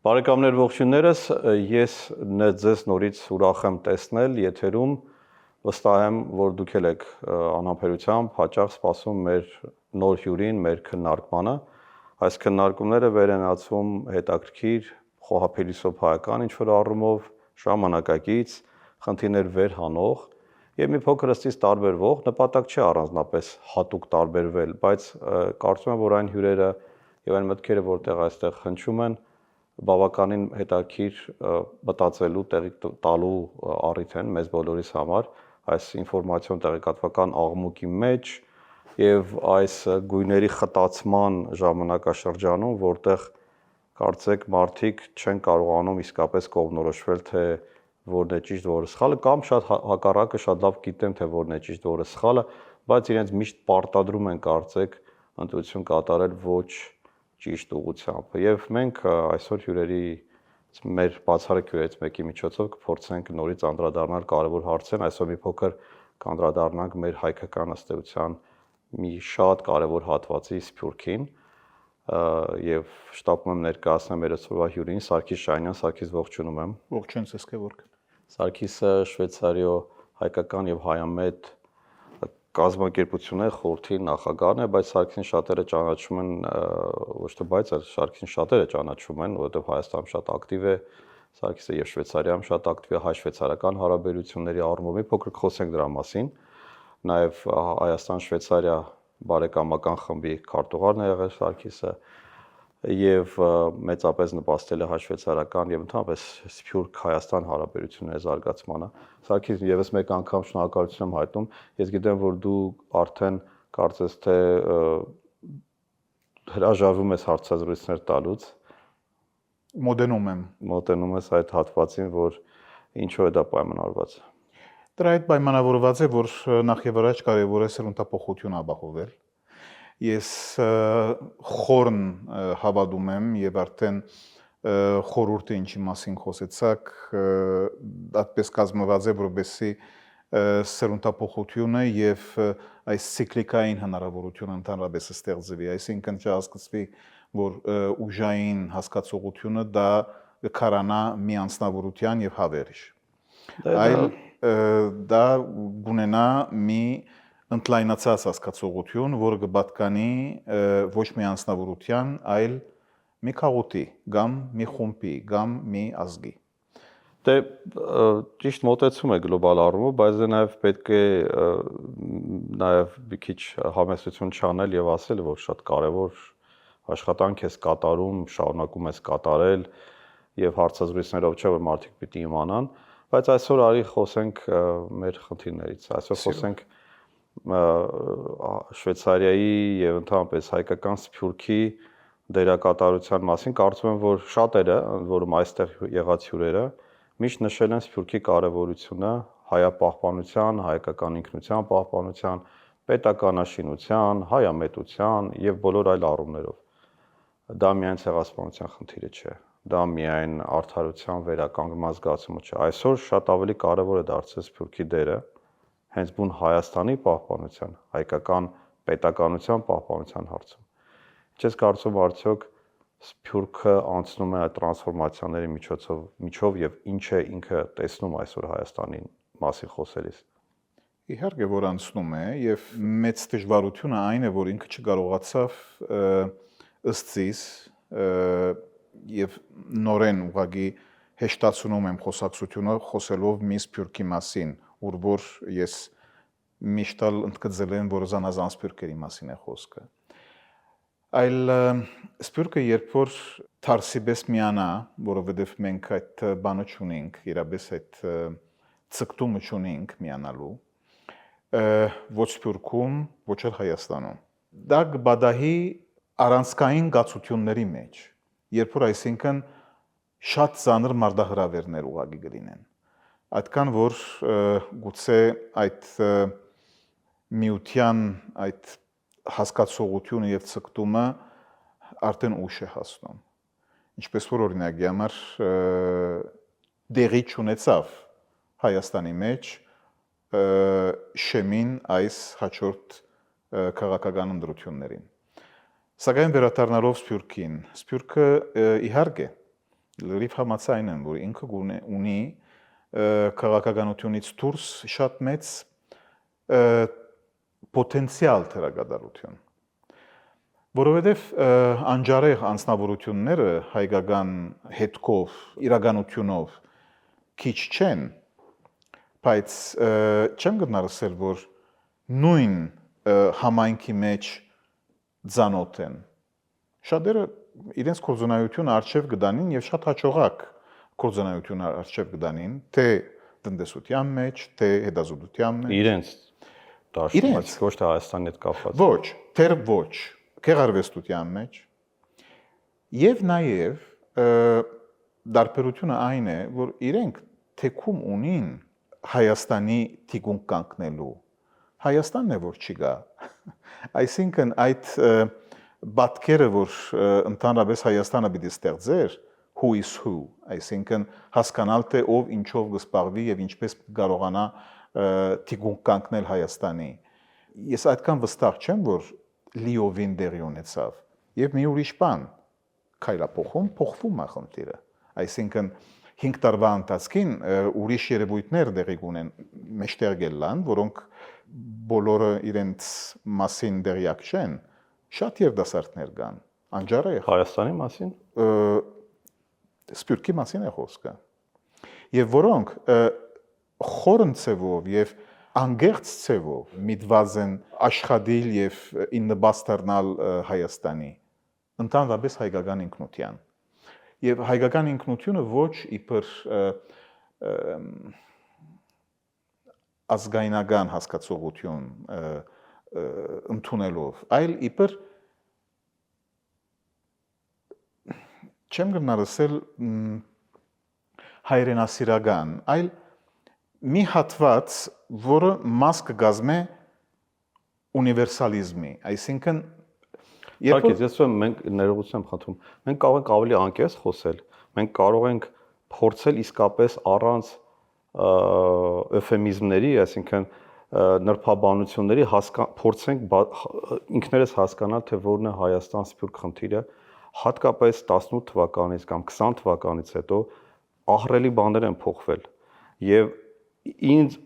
Բարեկամներ ողջույններս, ես ձեզ նորից ուրախ եմ տեսնել եթերում, վստահ եմ, որ դուք էլ եք անհամբերությամբ հաճախ սպասում մեր նոր հյուրին, մեր քննարկմանը։ Այս քննարկումները վերենացում հետաքրքիր, խոհափիլիսոփայական ինչ-որ առումով, ժամանակակից, խնդիրներ վերհանող եւ մի փոքր ըստից տարբերվող, նպատակ չի առանձնապես հատուկ տարբերվել, բայց կարծում եմ, որ այն հյուրերը եւ այն մտքերը, որտեղ այստեղ հնչում են, բավականին հետաքրքիր մտածելու, տեղի տալու առիթ են մեզ բոլորիս համար այս ինֆորմացիոն տեղեկատվական աղմուկի մեջ եւ այս գույների խտացման ժամանակաշրջանում, որտեղ կարծեք մարդիկ չեն կարողանում իսկապես կողմնորոշվել, թե որն է ճիշտ, որը սխալը, կամ շատ հակառակը շատ լավ գիտեն, թե որն է ճիշտ, որը սխալը, բայց իրենց միշտ պարտադրում են կարծեք ընտրություն կատարել ոչ ճիշտ ուղղությամբ։ Եվ մենք այսօր մեր բացառիկ հյուրերից մեկի միջոցով կփորձենք նորից անդրադառնալ կարևոր հարցերին, այսօր մի փոքր կանդրադառնանք մեր հայկական ըստ էության մի շատ կարևոր հատվածի Սփյուռքին եւ շտապում եմ ներկայացնել մեր այսօրվա հյուրին Սարգիս Շահինյան, Սարգիս ողջունում եմ։ Ողջույն ձեզ Գևորգ։ Սարգիսը Շվեյցարիո հայկական եւ հայամետ կազմակերպությունների խորհրդի նախագահն է, բայց Սարգիսին շատերը ճանաչում են ոչ թե բայց Սարգիսին շատերը ճանաչում են, որովհետեւ Հայաստանում շատ ակտիվ է Սարգիսը եւ Շվեյցարիայում շատ ակտիվ է հայ-շվեյցարական հարաբերությունների առումով։ Մի փոքր խոսենք դրա մասին։ Նաեւ Հայաստան-Շվեյցարիա բարեկամական խմբի քարտուղարն է եղել Սարգիսը եւ մեծապես նպաստել է հայ-շվեյցարական եւ ընդհանրապես Սփյուռք-Հայաստան հարաբերությունների զարգացմանը։ Սարգիս, եւս մեկ անգամ շնորհակալություն եմ հայտնում։ Ես գիտեմ, որ դու արդեն կարծես թե հրաժարվում ես հարցազրույցներ տալուց։ Մոտենում ես այդ հատվածին, որ ինչու է դա պայմանավորված։ Դրա հետ պայմանավորված է, որ նախ եւ առաջ կարեւոր է սերունդափոխություն ապահովել։ Ես խորն հավատում եմ եւ արդեն խորհուրդը ինչի մասին խոսեցաք, այդպես կազմված է, որովհետեւ սերունդափոխությունը եւ այս ցիկլիկային հնարավորությունը ընդհանրապես ստեղծվի, այսինքն չհասկացվի, որ ուժային հասկացողությունը դա կքարանա մի անձնավորության եւ հավերժ, այլ դա գունենա մի ընդլայնացած հասկացողություն, որը կպատկանի ոչ մի անձնավորության, այլ մի քաղուտի, կամ մի խումբի, կամ մի ազգի։ Դե ճիշտ մոտեցում է գլոբալ առումով, բայց դա նաև պետք է նաև մի քիչ համեստություն չանել եւ ասել, որ շատ կարեւոր աշխատանք ես կատարում, շարունակում ես կատարել եւ հարցազրույցներով չէ որ մարդիկ պիտի իմանան, բայց այսօր արի խոսենք մեր խնդիրներից։ Այսօր խոսենք Շվեյցարիայի եւ ընդհանրապես հայկական Սփյուռքի դերակատարության մասին։ Կարծում եմ, որ շատերը, որում այստեղ եղած հյուրերը, միշտ նշել են Սփյուռքի կարևորությունը հայապահպանության, հայկական ինքնության պահպանության, պետականաշինության, հայամետության եւ բոլոր այլ առումներով։ Դա միայն ցեղասպանության խնդիրը չէ, դա միայն արդարության վերականգնման զգացումը չէ։ Այսօր շատ ավելի կարևոր է դարձել Սփյուռքի դերը հենց բուն Հայաստանի պահպանության, հայկական պետականության պահպանության հարցում։ Չես կարծում արդյոք Սփյուռքը անցնում է այդ տրանսֆորմացիաների միջով եւ ինչ է ինքը տեսնում այսօր Հայաստանի մասին խոսելիս։ Իհարկե որ անցնում է եւ մեծ դժվարությունը այն է, որ ինքը չկարողացավ ըստ ձեզ եւ նորեն ուղղակի հեշտացնում եմ խոսակցությունը խոսելով մի Սփյուռքի մասին, որ ես միշտ ընդգծել եմ, որ զանազան Սփյուռքերի մասին է խոսքը։ Այլ Սփյուռքը երբ որ թարսիբես միանա, որովհետև մենք այդ բանը չունենք, իրապես այդ ցկտումը չունենք միանալու, ոչ Սփյուռքում, ոչ էլ Հայաստանում։ Դա կբադահի առանցքային գացությունների մեջ, երբ որ այսինքն շատ ծանր մարդահրավերներ ուղղակի կլինեն։ Այդքան որ գուցե այդ միության այդ հասկացողությունը եւ ցկտումը արդեն ուշ է հասնում։ Ինչպես որ օրինակի համար դեղի չունեցավ Հայաստանի մեջ շեմին այս հաջորդ քաղաքական ընտրություններին։ Սակայն վերադառնալով Սփյուռքին, Սփյուռքը իհարկե լրիվ համաձայն եմ, որ ինքը ունի քաղաքականությունից դուրս շատ մեծ պոտենցիալ թերագադարություն, որովհետև անջարեղ անձնավորությունները հայկական հետքով, իրականությունով քիչ չեն, բայց չեմ գտնարսել, որ նույն համայնքի մեջ ծանոթ են։ Շատերը իրենց կորձունայությունը արժև կդանին եւ շատ հաջողակ կորձունայությունը արժև կդանին, թե տնտեսության մեջ, թե հետազոտության մեջ։ Իրենց դաշտում, ոչ թե Հայաստանի հետ կապված։ Ոչ, թեր ոչ, գեղարվեստության մեջ։ Եվ նաեւ դարբերությունը այն է, որ իրենք թեկում ունին Հայաստանի թիկունք կանգնելու։ Հայաստանն է որ չի գա։ Այսինքն այդ բատկերը, որ ընդհանրապես Հայաստանը պիտի ստեղծեր, who is who, այսինքն հասկանալ թե ով ինչով կսպառվի եւ ինչպես կարողանա թիկունք կանգնել Հայաստանի։ Ես այդքան վստահ չեմ, որ լիովին դերի ունեցավ։ Եվ մի ուրիշ բան փոխվում է խնդիրը։ Այսինքն 5 տարվա ընթացքին ուրիշ երևույթներ դեղի ունեն մեջտեղ գելան, որոնք բոլորը իրենց մասին դերյակ չեն, շատ երդասարտներ կան, անջարեղ Հայաստանի մասին, սփյուռքի մասին է խոսքը։ Եվ որոնք խորն ցևով եւ անգերց ցևով միտված են աշխատել եւ իննբաստ դառնալ Հայաստանի, ընդհանրապես հայկական ինքնության։ Եվ հայկական ինքնությունը ոչ իբր ազգայնական հասկացողություն ընդունելով, այլ իբր չեմ գնարսել հայրենասիրական, այլ մի հատված, որը մաս կգազմե ունիվերսալիզմի, այսինքն Բայց ես մենք ներողություն եմ խնդրում։ Մենք կարող ենք ավելի անկեղծ խոսել։ Մենք կարող ենք փորձել իսկապես առանց էվֆեմիզմների, այսինքն նրբաբանությունների փորձենք ինքներս հասկանալ, թե որն է Հայաստան-Սփյուռք խնդիրը, հատկապես 18 թվականից կամ 20 թվականից հետո ահռելի բաներ են փոխվել եւ ինձ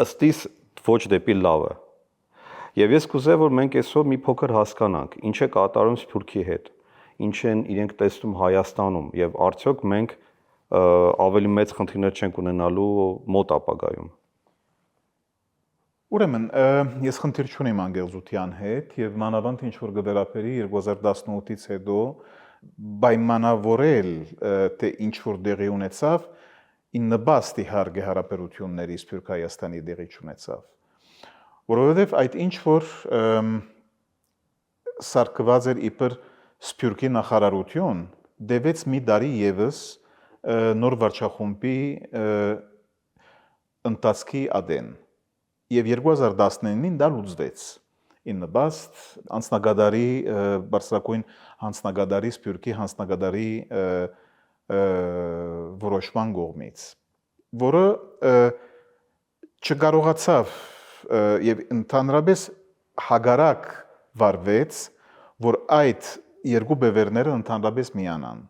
ըստիս ոչ դեպի լավը։ Եվ ես կուզեի, որ մենք այսօր մի փոքր հասկանանք, ինչ է կատարում Սփյուռքի հետ, ինչ են իրենք տեսնում Հայաստանում եւ արդյոք մենք ավելի մեծ խնդիրներ չենք ունենալու մոտ ապագայում։ Ուրեմն, ես խնդիր չունեմ անգեղծության հետ եւ մանավանդ ինչ որ գվերապերի 2018-ից հետո պայմանավորել թե ինչ որ դեղի ունեցավ, իննբաստ իհարկե հարաբերությունների Սփյուռք Հայաստանի դեղի ունեցավ։ Որովհետև այդ ինչ որ սարկված էր իբր Սփյուռքի նախարարություն, դեվեց մի տարի եւս նոր վարչախումբի ընթացքի ադեն։ Եվ 2019-ին դա լուծվեց։ Իննբաստ անձնագետարի բարձրակույն հանձնագետարի Սփյուռքի հանձնագետարի որոշման կողմից, որը չկարողացավ եւ ընդհանրապես հագարակ վարվեց, որ այդ երկու բևերները ընդհանրապես միանան։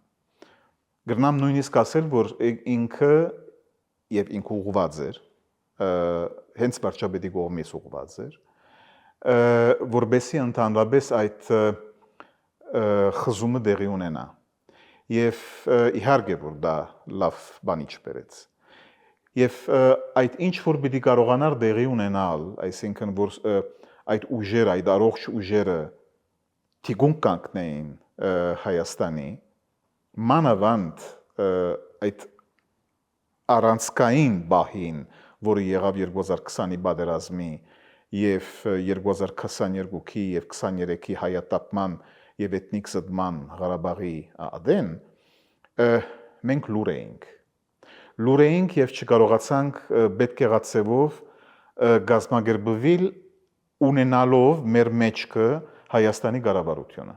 Գրնամ նույնիսկ ասել, որ ինքը եւ ինքը ուղղված էր, հենց վարչապետի կողմից ուղղված էր, որբեսի ընդհանրապես այդ խզումը դեղի ունենա։ Եվ իհարկե որ դա լավ բանի չբերեց։ Եվ այդ ինչ որ պիտի կարողանար դեղի ունենալ, այսինքն որ այդ ուժերը, այդ առողջ ուժերը թիկունք կանգնեին Հայաստանի, մանավանդ այդ առանցքային բահին, որը եղավ 2020-ի պատերազմի եւ 2022-ի եւ 23-ի հայատապման եւ էթնիկ զտման Ղարաբաղի ադեն, մենք լուր էինք եւ չկարողացանք պետք եղածեվով գազմագերբվել ունենալով մեր մեջքը Հայաստանի կառավարությունը։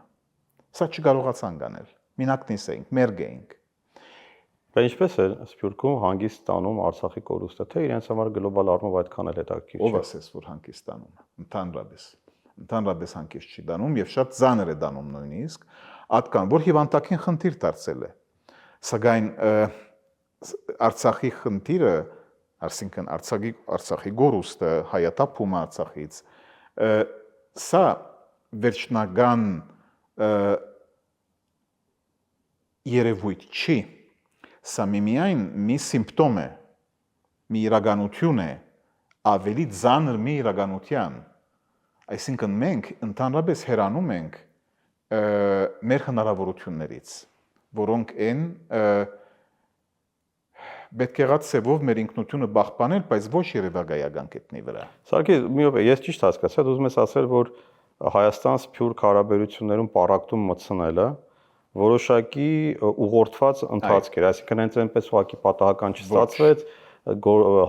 Սա չկարողացանք անել։ Մենակ նիսեինք, մերգ էինք։ Բայց ինչպես է Սփյուռքում հանգիստ տանում Արցախի կորուստը, թե իրենց համար գլոբալ առումով այդքան էլ հետաքրքիր չէ։ Ով ասես, որ հանգիստ տանում է։ Ընդհանրապես հանգիստ չի տանում եւ շատ ծանր է տանում նույնիսկ, ատկան, որ հիվանդակին խնդիր դարձել է։ Սակայն Արցախի խնդիրը, այսինքն Արցախի գորուստը, հայատապումը Արցախից, սա վերջնական երևույթ չի, սա միայն մի սիմպտոմ է, մի իրականություն է, ավելի ծանր մի իրականության, այսինքն մենք ընդհանրապես հեռանում ենք մեր հնարավորություններից, որոնք են պետք եղած սևով մեր ինքնությունը պահպանել, բայց ոչ երևակայական կետնի վրա։ Սարգիս, մի օր ես ճիշտ հասկացա, դու ուզում ես ասել, որ Հայաստան-Սփյուռք հարաբերություններում պառակտում մտցնելը որոշակի ուղղորդված ընթացք էր, այսինքն հենց այնպես ուղղակի պատահական չստացվեց,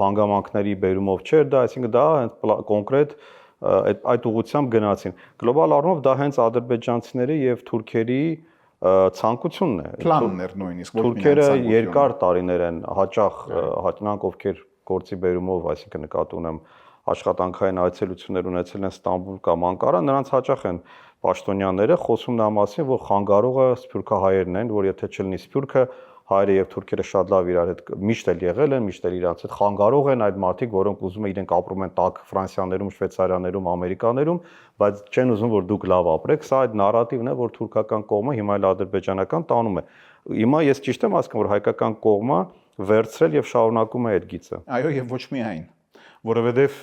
հանգամանքների բերումով չէր դա, այսինքն դա հենց կոնկրետ այդ ուղղությամբ գնացին։ Գլոբալ առումով դա հենց ադրբեջանցիների եւ թուրքերի ցանկությունն է։ Պլանն էր նույնիսկ, ոչ միայն Թուրքերը ցանկությունը։ երկար տարիներ են հաճախ նրանք ովքեր գործի բերումով, այսինքն նկատի ունեմ աշխատանքային այցելություններ ունեցել են Ստամբուլ կամ Անկարա, նրանց հաճախ են պաշտոնյաները խոսում նա մասին, որ խանգարողը սփյուռքահայերն են, որ եթե չլինի սփյուռքը, հայերը եւ թուրքերը շատ լավ իրար հետ միշտ էլ եղել են, միշտ էլ իրանց հետ խանգարող են այդ մարդիկ, որոնք ուզում են իրենք ապրում են տաք Ֆրանսիաներում, Շվեյցարիաներում, Ամերիկաներում, բայց չեն ուզում որ դուք լավ ապրեք, սա այդ նարատիվն է, որ թուրքական կողմը հիմա էլ ադրբեջանական տանում է։ Հիմա ես ճիշտ եմ հասկանում, որ հայկական կողմը վերցրել եւ շարունակում է այդ գիծը։ Այո, եւ ոչ միայն, որովհետեւ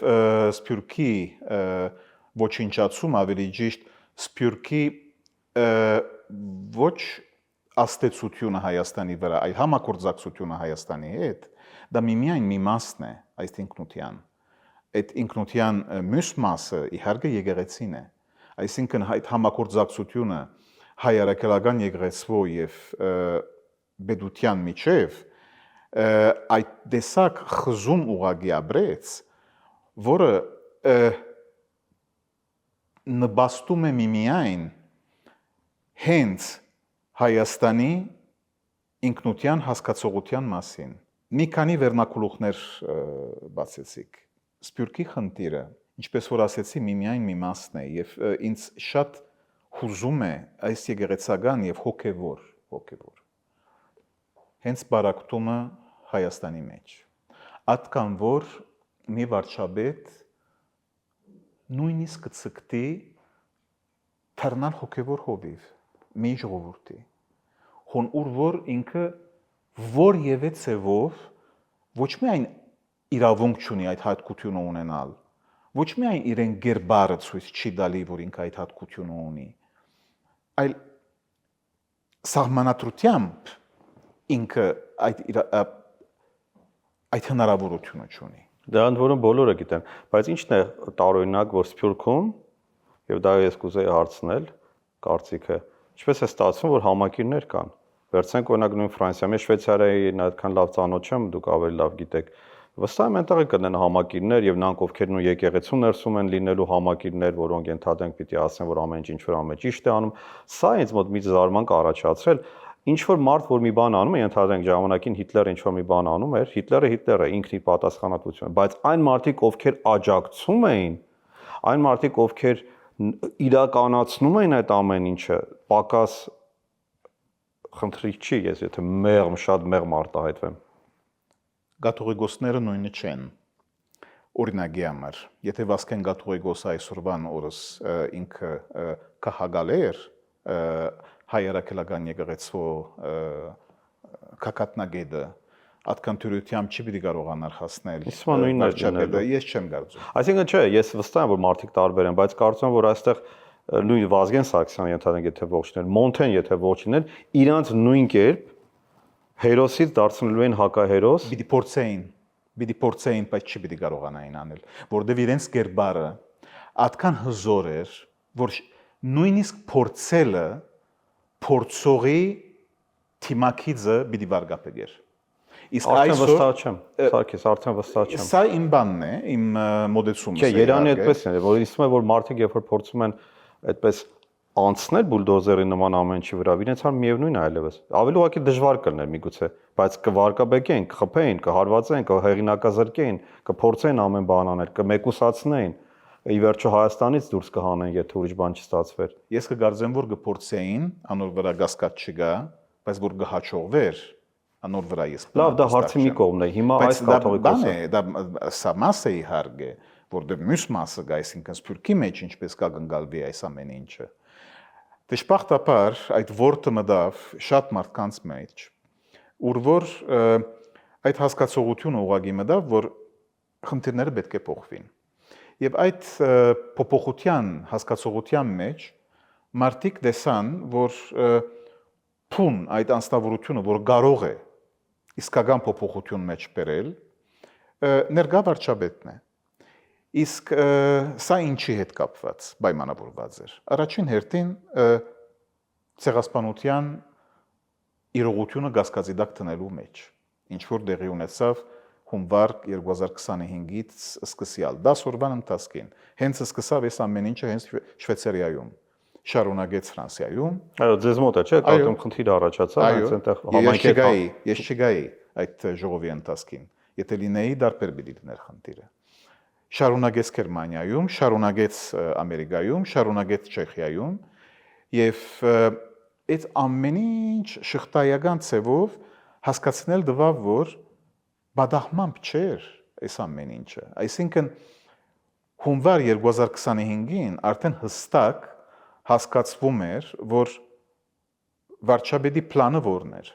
Սփյուռքի ոչնչացում ավելի ճիշտ Սփյուռքի ոչ աստեցությունը Հայաստանի վրա, այլ համագործակցությունը Հայաստանի հետ, դա միայն մի մասն է այս ինքնության։ Այդ ինքնության մյուս մասը իհարկե եկեղեցին է։ Այսինքն այդ համագործակցությունը հայ-արաքելական եկեղեցու եւ բեդության միջև այդ տեսակ խզում ուղղակի ապրեց, որը նպաստում է միմիայն հենց Հայաստանի ինքնության հասկացողության մասին։ Մի քանի վերնակուլուխներ բացեցիք։ Սփյուռքի խնդիրը, ինչպես որ ասեցի, միմիայն մի մասն է եւ ինձ շատ հուզում է այս եկեղեցական եւ հոգեվոր հենց բարակտումը Հայաստանի մեջ։ Այդքան որ մի վարչապետ նույնիսկ կցկտի թռնալ հոգեվոր հովիվ մի ժողովրդի հոն որ ինքը որևէ ցևով ոչ միայն իրավունք չունի այդ հատկությունը ունենալ, ոչ միայն իրեն գերբարը ցույց չի տալի, որ ինքը այդ հատկությունը ունի, այլ սահմանադրությամբ ինքը այդ հնարավորությունը չունի։ Դա ընդ որում բոլորը գիտեն, բայց ի՞նչն է տարօրինակ, որ Սփյուռքում եւ դա ես կուզեի հարցնել կարծիքը, ինչպես է ստացվում, որ համակիրներ կան։ Վերցնենք օրինակ նույն Ֆրանսիա, մեջ Շվեյցարիային այդքան լավ ծանոթ չեմ, դուք ավելի լավ գիտեք։ Վստահ եմ այնտեղ կնեն համակիրներ եւ նրանք ովքեր նույն եկեղեցու ներսում են լինելու համակիրներ, որոնք ենթադրենք պիտի ասեն, որ ամեն ինչ որ ամեն ճիշտ է անում։ Սա ինձ մոտ մի զարմանք առաջացրել։ Ինչ որ մարդ որ մի բան անում է, ենթադրենք ժամանակին Հիտլերը ինչ որ մի բան անում էր, Հիտլերը է, ինքն իր պատասխանատվությունը, բայց այն մարդիկ, ովքեր աջակցում էին, այն մարդիկ, ովքեր իրականացնում էին այդ ամեն ինչը, պակաս խնդրիկ չի, ես եթե շատ մեղմ արտահայտվեմ։ Կաթողիկոսները նույնը չեն։ Օրինակի համար, եթե Վասկեն Կաթողիկոսը այսօրվան օրս ինքը կհագալեր հայ-արաքելական եկեղեցու կակատնագետը, այդքան թյուրությամբ չի պիտի կարողանար հասնել վարչապետը, ես չեմ կարծում։ Այսինքն չէ, ես վստահ եմ, որ մարդիկ տարբեր են, բայց կարծում եմ, որ այստեղ նույն Վազգեն Սարգսյանը ենթադրենք եթե ողջ լիներ, Մոնթեն եթե ողջ լիներ, իրանց նույն կերպ հերոսից դարձնելու են հակահերոս։ Պիտի փորձեին, բայց չի պիտի կարողանային անել, որովհետև իրենց կերպարը այդքան հզոր էր, որ նույնիսկ փորձելը փորձողի թիմակիցը պիտի վարգապետեր։ Իսկ այսօր վստահ չեմ, Սարգիս, արդեն վստահ չեմ։ Սա իմ բանն է, իմ մոդեցումս է։ Չէ, Երանի այդպես է, որ ինձ թվում է, որ մարդիկ երբ որ փորձում են այդպես անցնել բուլդոզերի նման ամեն ինչի վրա, իրենց համար միևնույն է այլևս։ Ավելի ուղղակի դժվար կլներ միգուցե, բայց կվարկաբեկեն, կխփեին, կհարվածեն, կհեղինակազրկեին, կփորձեն ամեն բան անել, կմեկուսացնեին։ Ի վերջո Հայաստանից դուրս կհանեն, եթե ուրիշ բան չստացվեր։ Ես կգարձեմ, որ կփորձեին, անոր վրա գասկած չկա, բայց որ կհաջողվեր, անոր վրա ես Լավ, դա հարցի մի կողմն է։ Հիմա այս կաթողիկոսը դա սա մասը իհարկե, որտեղ մյուս մասը գա, այսինքն սփյուռքի մեջ ինչպես կա գնալվի այս ամեն ինչը։ Դժբախտաբար այդ ворթը մտավ շատ մարդկանց մեջ, ուր որ այդ հասկացողությունը ուղղակի մտավ, որ խնդիրները պետք է փոխվին։ Եվ այդ փոփոխության հասկացողության մեջ մարդիկ տեսան, որ փուն այդ անձնավորությունը, որ կարող է իսկական փոփոխություն մեջ բերել, ներկա վարչապետն է։ Իսկ սա ինչի հետ կապված պայմանավորված էր։ Առաջին հերթին ցեղասպանության իրողությունը գասկածի տակ տնելու մեջ, ինչ որ դեղի ունեցավ հունվար 2025-ից սկսյալ 10 օրվան ընթացքին։ Հենց սկսավ այս ամեն ինչը հենց Շվեյցարիայում, շարունակեց Ֆրանսիայում։ Այո, ձեզ մոտ է, չէ՞, կարծում խնդիր առաջացավ, հենց այնտեղ համայնքի ես չգայի այդ ժողովի ընթացքին։ Եթե լինեի, դարբեր պիտի լիներ խնդիրը։ Շարունակեց Գերմանիայում, շարունակեց Ամերիկայում, շարունակեց Չեխիայում եւ այդ ամեն ինչ շղթայական ցևով հասկացնել դվավ, որ բադահմամբ չէր այս ամեն ինչը։ Այսինքն հունվար 2025-ին արդեն հստակ հասկացվում էր, որ վարչապետի պլանը որն էր։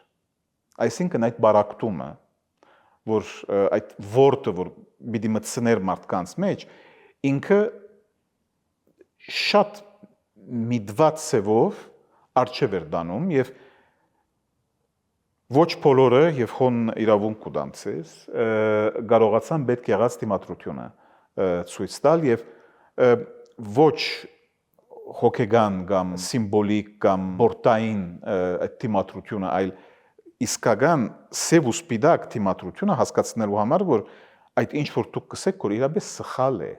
Այսինքն այդ բարակտումը, որ այդ ворթը, որ պիտի մտցներ մարդկանց մեջ, ինքը շատ միտված ցևով արժև էր դանում եւ ոչ բոլորը եւ հոն իրավունք կուտանցես կարողացան պետք եղած դիմադրությունը ցույց տալ եւ ոչ հոգեգան կամ սիմվոլիկ կամ բորտային այդ դիմադրությունը, այլ իսկական սև ու սպիտակ դիմադրությունը հասկացնելու համար, որ այդ ինչ որ դուք կսեք, որ իրապես սխալ է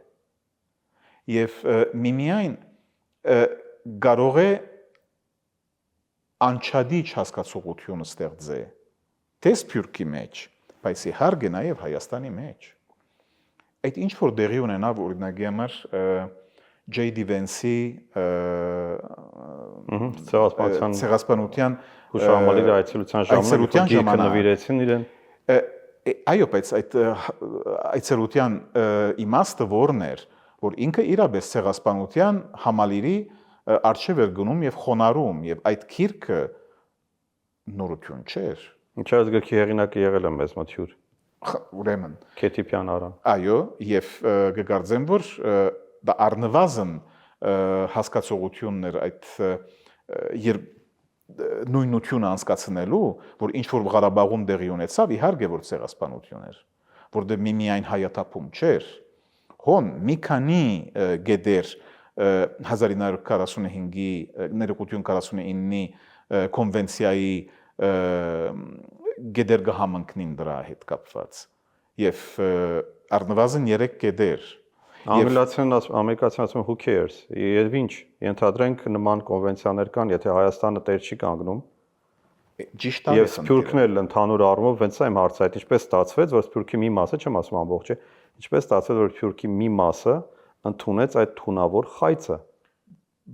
եւ միմիայն կարող է անչադիչ հասկացողությունը ստեղծե թե սփյուռքի մեջ, բայց իհարկե նաև Հայաստանի մեջ։ Այդ ինչ որ դեղի ունենավ օրինակի համար J.D. Vance-ի ցեղասպանության հուշահամալիրի այցելության ժամանակ նվիրեցին իրեն։ Այո, բայց այդ այցելության իմաստը որն էր, որ ինքը իրապես ցեղասպանության համալիրի արժև էր գնում եւ խոնարհում եւ այդ քիրքը նորություն չէր։ Ինչու՞ այս գրքի հեղինակը եղել է մեզ մոտ հյուր։ Ուրեմն Քեթիպյան Արան։ Այո, եւ կգարձեմ, որ դա առնվազն հասկացողություններ այդ նույնությունը անցկացնելու, որ ինչ որ Ղարաբաղում տեղի ունեցավ, իհարկե որ ցեղասպանություն էր, որտեղ միմիայն հայաթափում չէր։ Հոն մի քանի գեդեր 1945-ի ներողություն 49-ի կոնվենցիայի գեդեր կհամընկնին դրա հետ կապված եւ առնվազն 3 գեդեր ամերիկացիներն ասում who cares եւ ինչ ենթադրենք նման կոնվենցիաներ կան, եթե Հայաստանը տեր չի կանգնում ճիշտ է եւ սփյուռքն էլ ընդհանուր առումով հենց այն հարցը այդ ինչպես ստացվեց, որ սփյուռքի մի մասը, չեմ ասում ամբողջը, ինչպես ստացվեց, որ սփյուռքի մի մասը ընդունեց այդ թունավոր խայծը,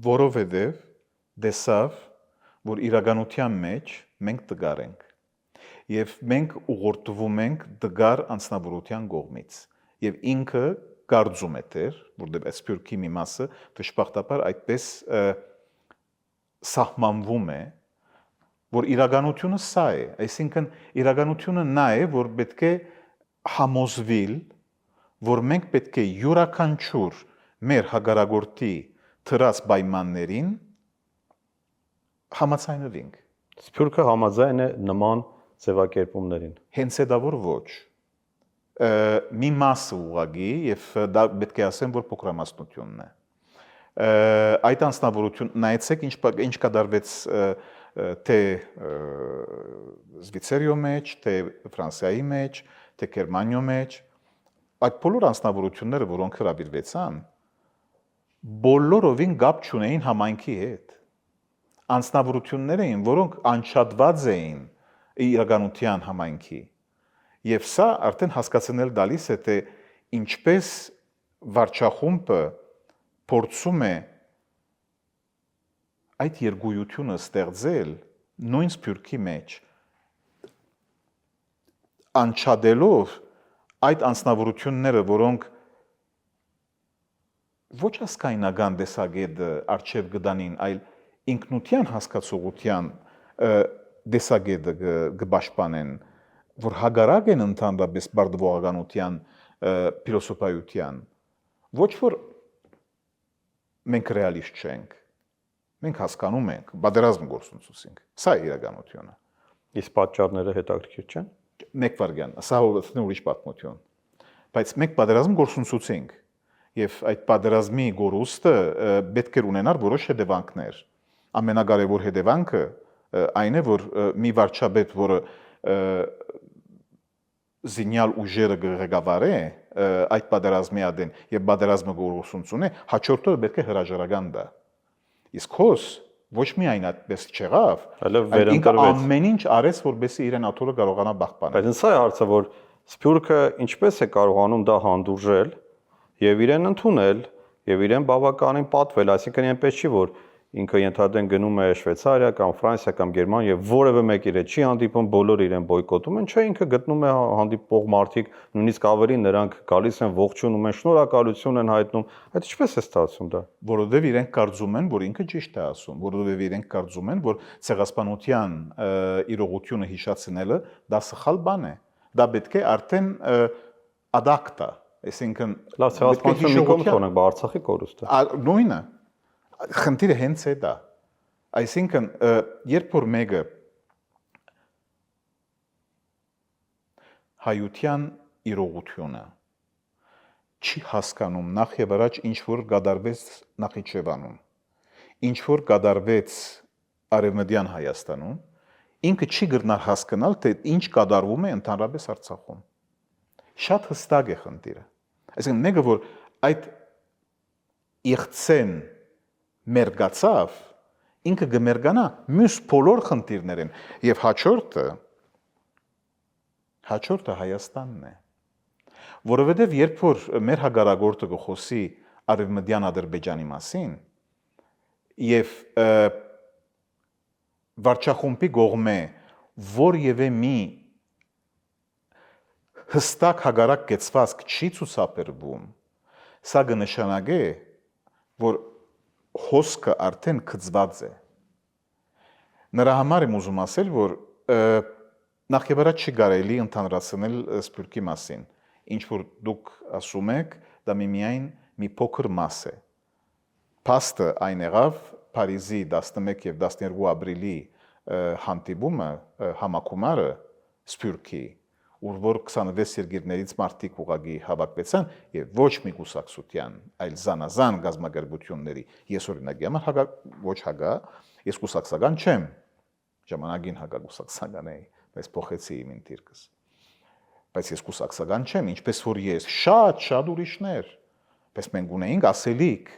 որովհետև դեսավ, որ իրականության մեջ մենք տգար ենք եւ մենք ուղղորդվում ենք տգար անձնավորության կողմից եւ ինքը կարծում է դեր, որտեղ այս սփյուռքի մի մասը դժբախտաբար այդպես սահմանվում է, որ իրականությունը սա է, այսինքն իրականությունը նա է, որ պետք է համոզվիլ, որ մենք պետք է յուրաքանչյուր մեր հագարագործի դրած պայմաններին համաձայնվենք։ Սփյուռքը համաձայն է նման ձևակերպումներին։ Հենց դա որ ոչ։ Մի մասը ուղղակի եւ դա պետք է ասեմ, որ փոքրամասնությունն է։ Այդ անձնավորություն նայեցեք ինչ կատարվեց թե Զվիցերիո մեջ, թե Ֆրանսիայի մեջ, թե Գերմանիո մեջ, այդ բոլոր անձնավորությունները, որոնք հրավիրվեցան, բոլորովին կապ չունեին համայնքի հետ։ Անձնավորություններ էին, որոնք անշատված էին իրականության համայնքի։ Եվ սա արդեն հասկացնել տալիս է, թե ինչպես վարչախումբը փորձում է այդ երկույությունը ստեղծել նույն սփյուռքի մեջ անչադելով այդ անձնավորությունները, որոնք ոչ հասկայնական տեսակետը արժև գտանին, այլ ինքնության հասկացողության տեսակետը կպաշտպանեն, որ հագարակ են ընդհանրապես բարդվողականության փիլիսոփայության, ոչ որ մենք ռեալիստ չենք, մենք հասկանում ենք, պատերազմ գործունեությունք, սա է իրականությունը։ Իսկ պատճառները հետաքրքիր չեն։ Մեկ վարյան, սա ուրիշ պատմություն։ Բայց մենք պատերազմ գործունեությունք եւ այդ պատերազմի գորուստը պետք է ունենար որոշ հետևանքներ։ Ամենակարևոր հետևանքը այն է, որ մի վարչապետ, որը զինյալ ուժերը ղեկավարի այդ պատերազմի ադեն եւ պատերազմը գորուսություն է, հաջորդը պետք է հրաժարական դա։ Իսկ հոս ոչ միայն այդպես չեղավ, այլ ինքը ամեն ինչ արեց, որպեսզի իրեն աթոռը կարողանա պահպանել։ Բայց սա է հարցը, որ Սփյուռքը ինչպես է կարողանում դա հանդուրժել եւ իրեն ընդունել եւ իրեն բավականին պատվել, այսինքն այնպես չի, որ ինքը ենթադրեն գնում է Շվեյցարիա կամ Ֆրանսիա կամ Գերմանիա եւ որևէ մեկ իրեն չի հանդիպում, բոլորը իրեն բոյկոտում են, չէ, ինքը գտնում է հանդիպող մարդիկ, նույնիսկ ավելին նրանք գալիս են, ողջունում են, շնորհակալություն են հայտնում։ Այդ ինչպես է ստացվում դա։ Որովհետեւ իրենք կարծում են, որ ինքը ճիշտ է ասում, որովհետեւ իրենք կարծում են, որ ցեղասպանության իրողությունը հիշացնելը դա սխալ բան է։ Դա պետք է արդեն ադակտա, այսինքն լավ ցեղասպանություն մի կողմ թողնենք, բա Արցախի կորուստը։ Նույնը խնդիրը հենց է դա։ Այսինքն երբ որ մեկը հայության իրողությունը չի հասկանում նախ եւ առաջ ինչ որ կատարվեց Նախիջևանում, ինչ որ կատարվեց Արևմտյան Հայաստանում, ինքը չի գրնար հասկանալ, թե ինչ կատարվում է ընդհանրապես Արցախում։ Շատ հստակ է խնդիրը։ Այսինքն մեկը որ այդ իղծեն մերգացավ, ինքը կմերգանա մյուս բոլոր խնդիրներին եւ հաջորդը Հայաստանն է։ Որովհետեւ երբ որ մեր հագարագործը կխոսի Արևմտյան Ադրբեջանի մասին եւ վարչախումբի կողմէ որևէ մի հստակ հագարակ կեցվածք չի ցուցաբերվում, սա կնշանակե, որ հոսքը արդեն գծված է։ Նրա համար եմ ուզում ասել, որ նախ եւ առաջ չի կարելի ընդհանրացնել Սփյուռքի մասին, ինչ որ դուք ասում եք, դա միայն մի փոքր մաս է։ Փաստը այն եղավ Փարիզի 11 եւ 12 ապրիլի հանդիպումը համակումարը Սփյուռքի, որ 26 երկրներից մարդիկ ուղղակի հավաքվեցան եւ ոչ մի կուսակցության, այլ զանազան գազམ་ակերպությունների, ես օրինակ եմ ոչ հագա, ես կուսակցական չեմ, ժամանակին հագա կուսակցական էի, բայց փոխեցի իմ ինտիրկս։ Բայց ես կուսակցական չեմ, ինչպես որ ես շատ ուրիշներ, բայց մենք ունեինք ասելիք։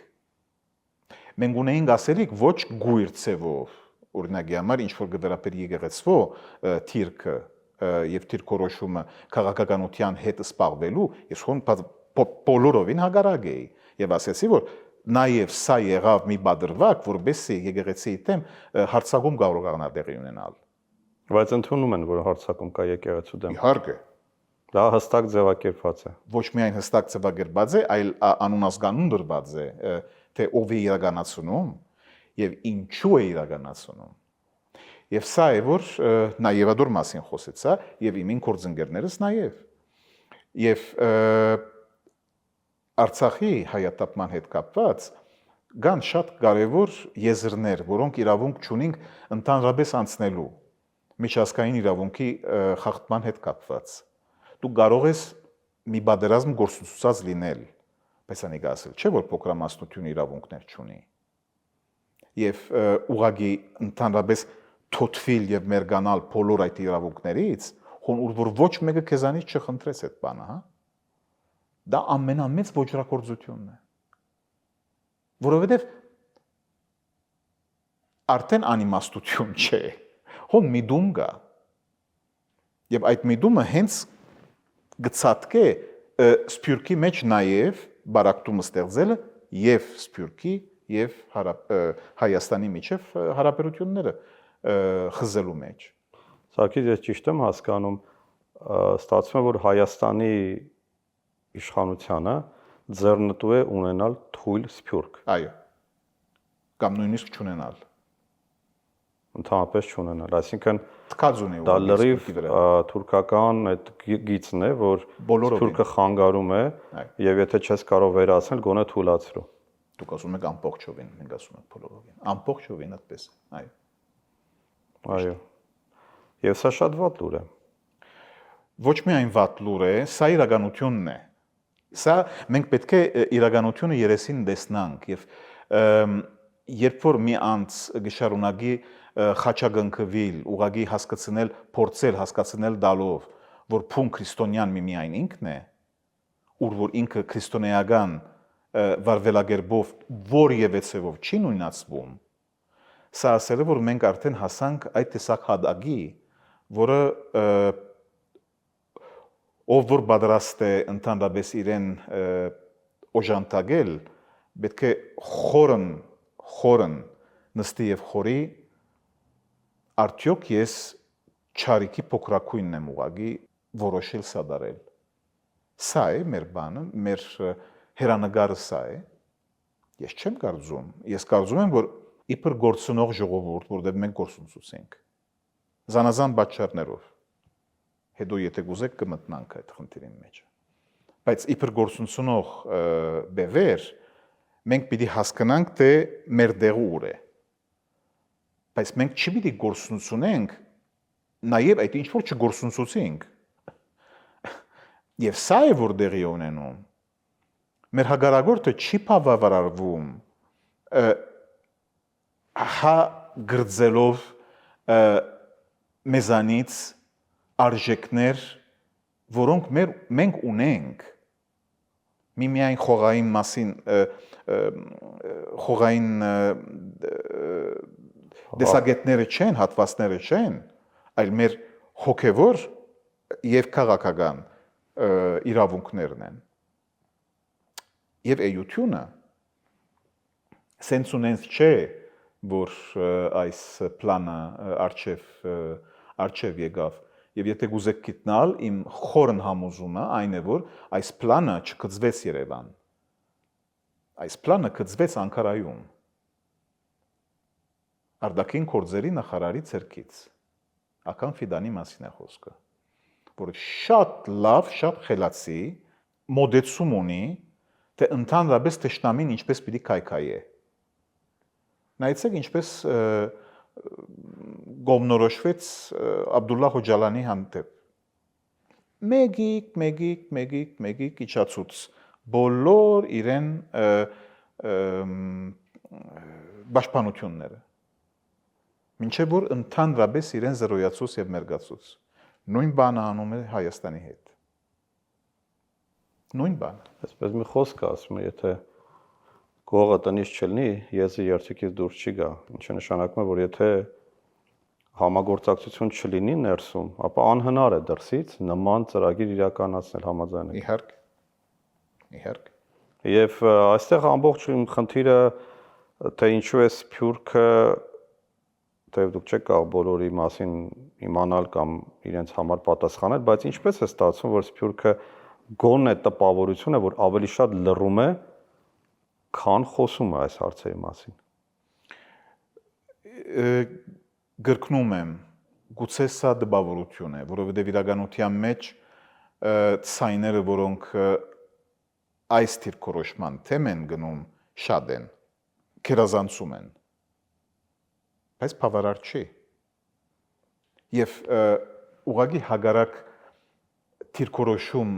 Մենք ունեինք ասելիք ոչ գույր ցևով, օրինակի համար ինչ որ գդրապերի եկեղեցվո թիրքը եւ թիրքորոշումը քաղաքականության հետ սպառվելու, ես բոլորովին հագարակ էի եւ ասեցի, որ նաեւ սա եղավ մի բادرվակ, որովհետեւ եկեղեցիի դեմ հարցակում կարողանա տեղի ունենալ։ Բայց ընդունում են, որ հարցակում կա եկեղեցու դեմ։ Իհարկե։ Դա հստակ ձևակերպված է։ Ոչ միայն հստակ ձևակերպված է, այլ անունազգանուն դրված է, թե ով է իրականացնում եւ ինչու է իրականացնում։ Եվ սա է, որ նաեւ ադոր մասին խոսեցա եւ իմ գործընկերներս նաեւ։ Եվ Արցախի հայատապման հետ կապված կան շատ կարևոր եզրներ, որոնք իրավունք չունին ընդհանրապես անցնելու միջազգային իրավունքի խախտման հետ կապված։ Դու կարող ես մի պատերազմ գործունեած լինել, բայց անիկա ասել, չէ՞ որ փոքրամասնություն իրավունքներ չունի։ Եվ ուղղակի ընդհանրապես թոթվիլ եւ մերգանալ բոլոր այդ իրավունքներից, որ ոչ մեկը քեզանից չխնդրեց այդ բանը, հա։ Դա ամենամեծ ոչրագործությունն է։ Որովհետեւ արդեն անիմաստություն չէ, հոն միտում կա։ Եվ այդ միտումը հենց գծածկե Սփյուռքի մեջ նաեւ բարակտումը ստեղծելը եւ Սփյուռքի եւ Հայաստանի միջև հարաբերությունները խզելու մեջ։ Սարգիս, ես ճիշտ եմ հասկանում, ստացվում է, որ Հայաստանի իշխանությունը ձեռնտու է ունենալ թույլ սփյուռք, Այո։ Կամ նույնիսկ չունենալ։ ընդհանրապես չունենալ, այսինքն Թքած ունի դա ուղղակի լրիվ սփյուռքի վրա։ թուրքական այդ գիծն է, որ Բոլորովին։ սփյուռքը խանգարում է Այո։ եւ եթե չես կարող վերացնել, գոնե թույլատրու։ Դուք ասում եք ամբողջովին, մենք ասում ենք բոլորովին։ Ամբողջովին այդպես է։ Այո։ Այո։ Եվ սա շատ վատ լուր է։ Ոչ միայն վատ լուր է, սա իրականությունն է։ Սա մենք պետք է իրականությունը երեսին տեսնանք եւ երբ որ մի անց գշարունակի խաչագնկվել, ուղագի հասկացնել, փորձել հասկացնել դալով, որ փուն քրիստոնյան միայն ինքն է, ուր որ ինքը քրիստոնեական վարվելագերբով որևէ ցևով չի նույնացվում, սա ասել է, որ մենք արդեն հասանք այդ տեսակ հադագի, որը ով որ պատրաստ է ընդհանրապես իրեն օժանդակել, պետք է խորն նստի եւ խորի արդյոք ես չարիքի փոքրակույնն եմ ուղագի որոշել սադարել։ Սա է մեր բանը, մեր հերանագարը սա է։ Ես չեմ կարծում, ես կարծում եմ, որ իբր գործունող ժողովուրդ, որտեղ մենք գործունեենք, զանազան պատճառներով, հետո եթե գուզեք կմտնանք այդ խնդիրի մեջ։ Բայց իբր գործունեող բևեր, մենք պիտի հասկանանք, թե մեր դեղը ուր է։ Բայց մենք չպիտի գործունենք նաև այդ ինչ որ չգործունեցինք։ Եվ սա է որ դեղի ունենում։ Մեր հագարագործը չի բավարարվում հա գրձելով մեզանից արժեքներ, որոնք մենք ունենք։ Միմիայն խողային մասին խողային դեսագետները չեն, հատվածները չեն, այլ մեր հոգևոր եւ քաղաքական իրավունքներն են։ Եվ էությունը սենց ունենց չէ, որ այս պլանը արչև եկավ։ Եվ եթե գուզեք գիտնալ, իմ խորն համոզումը այն է, որ այս պլանը չգծվեց Երևան։ Այս պլանը գծվեց Անկարայում։ Արտաքին գործերի նախարարի ցերքից։ Ական Ֆիդանի մասին է խոսքը, որ շատ լավ, շատ խելացի մոդեցում ունի, թե ընդհանրապես թշնամին ինչպես պիտի քայքայե։ Նայեցեք ինչպես գոմնորոշվեց Աբդուլլա Հոջալանի հանդեպ։ Մեգիկ իջացուց բոլոր իրեն պաշտպանությունները։ Մինչև որ ընդհանրապես իրեն զրոյացուց եւ մերգացուց։ Նույն բանը անում է Հայաստանի հետ։ Նույն բան։ Այսպես մի խոսք ասում է, եթե գողը տնից չլինի, եզը երթիկից դուրս չի գա, ինչը նշանակում է, որ եթե համագործակցություն չլինի ներսում, ապա անհնար է դրսից նման ծրագիր իրականացնել համաձայնեք։ Իհարկե։ Եվ այստեղ ամբողջ խնդիրը թե ինչու է սփյուռքը, թե դուք չեք կարող բոլորի մասին իմանալ կամ իրենց համար պատասխանել, բայց ինչպես է ստացվում, որ սփյուռքը գոնե տպավորությունը, որ ավելի շատ լռում է, քան խոսում է այս հարցերի մասին։ Գրկնում եմ, գուցե սա դպավորություն է, որովհետև իրականության մեջ ցայները, որոնք այս դիրքորոշման թեմ են գնում, շատ են, քերազանցում են, բայց բավարար չի։ Եվ ուղղակի հագարակ դիրքորոշում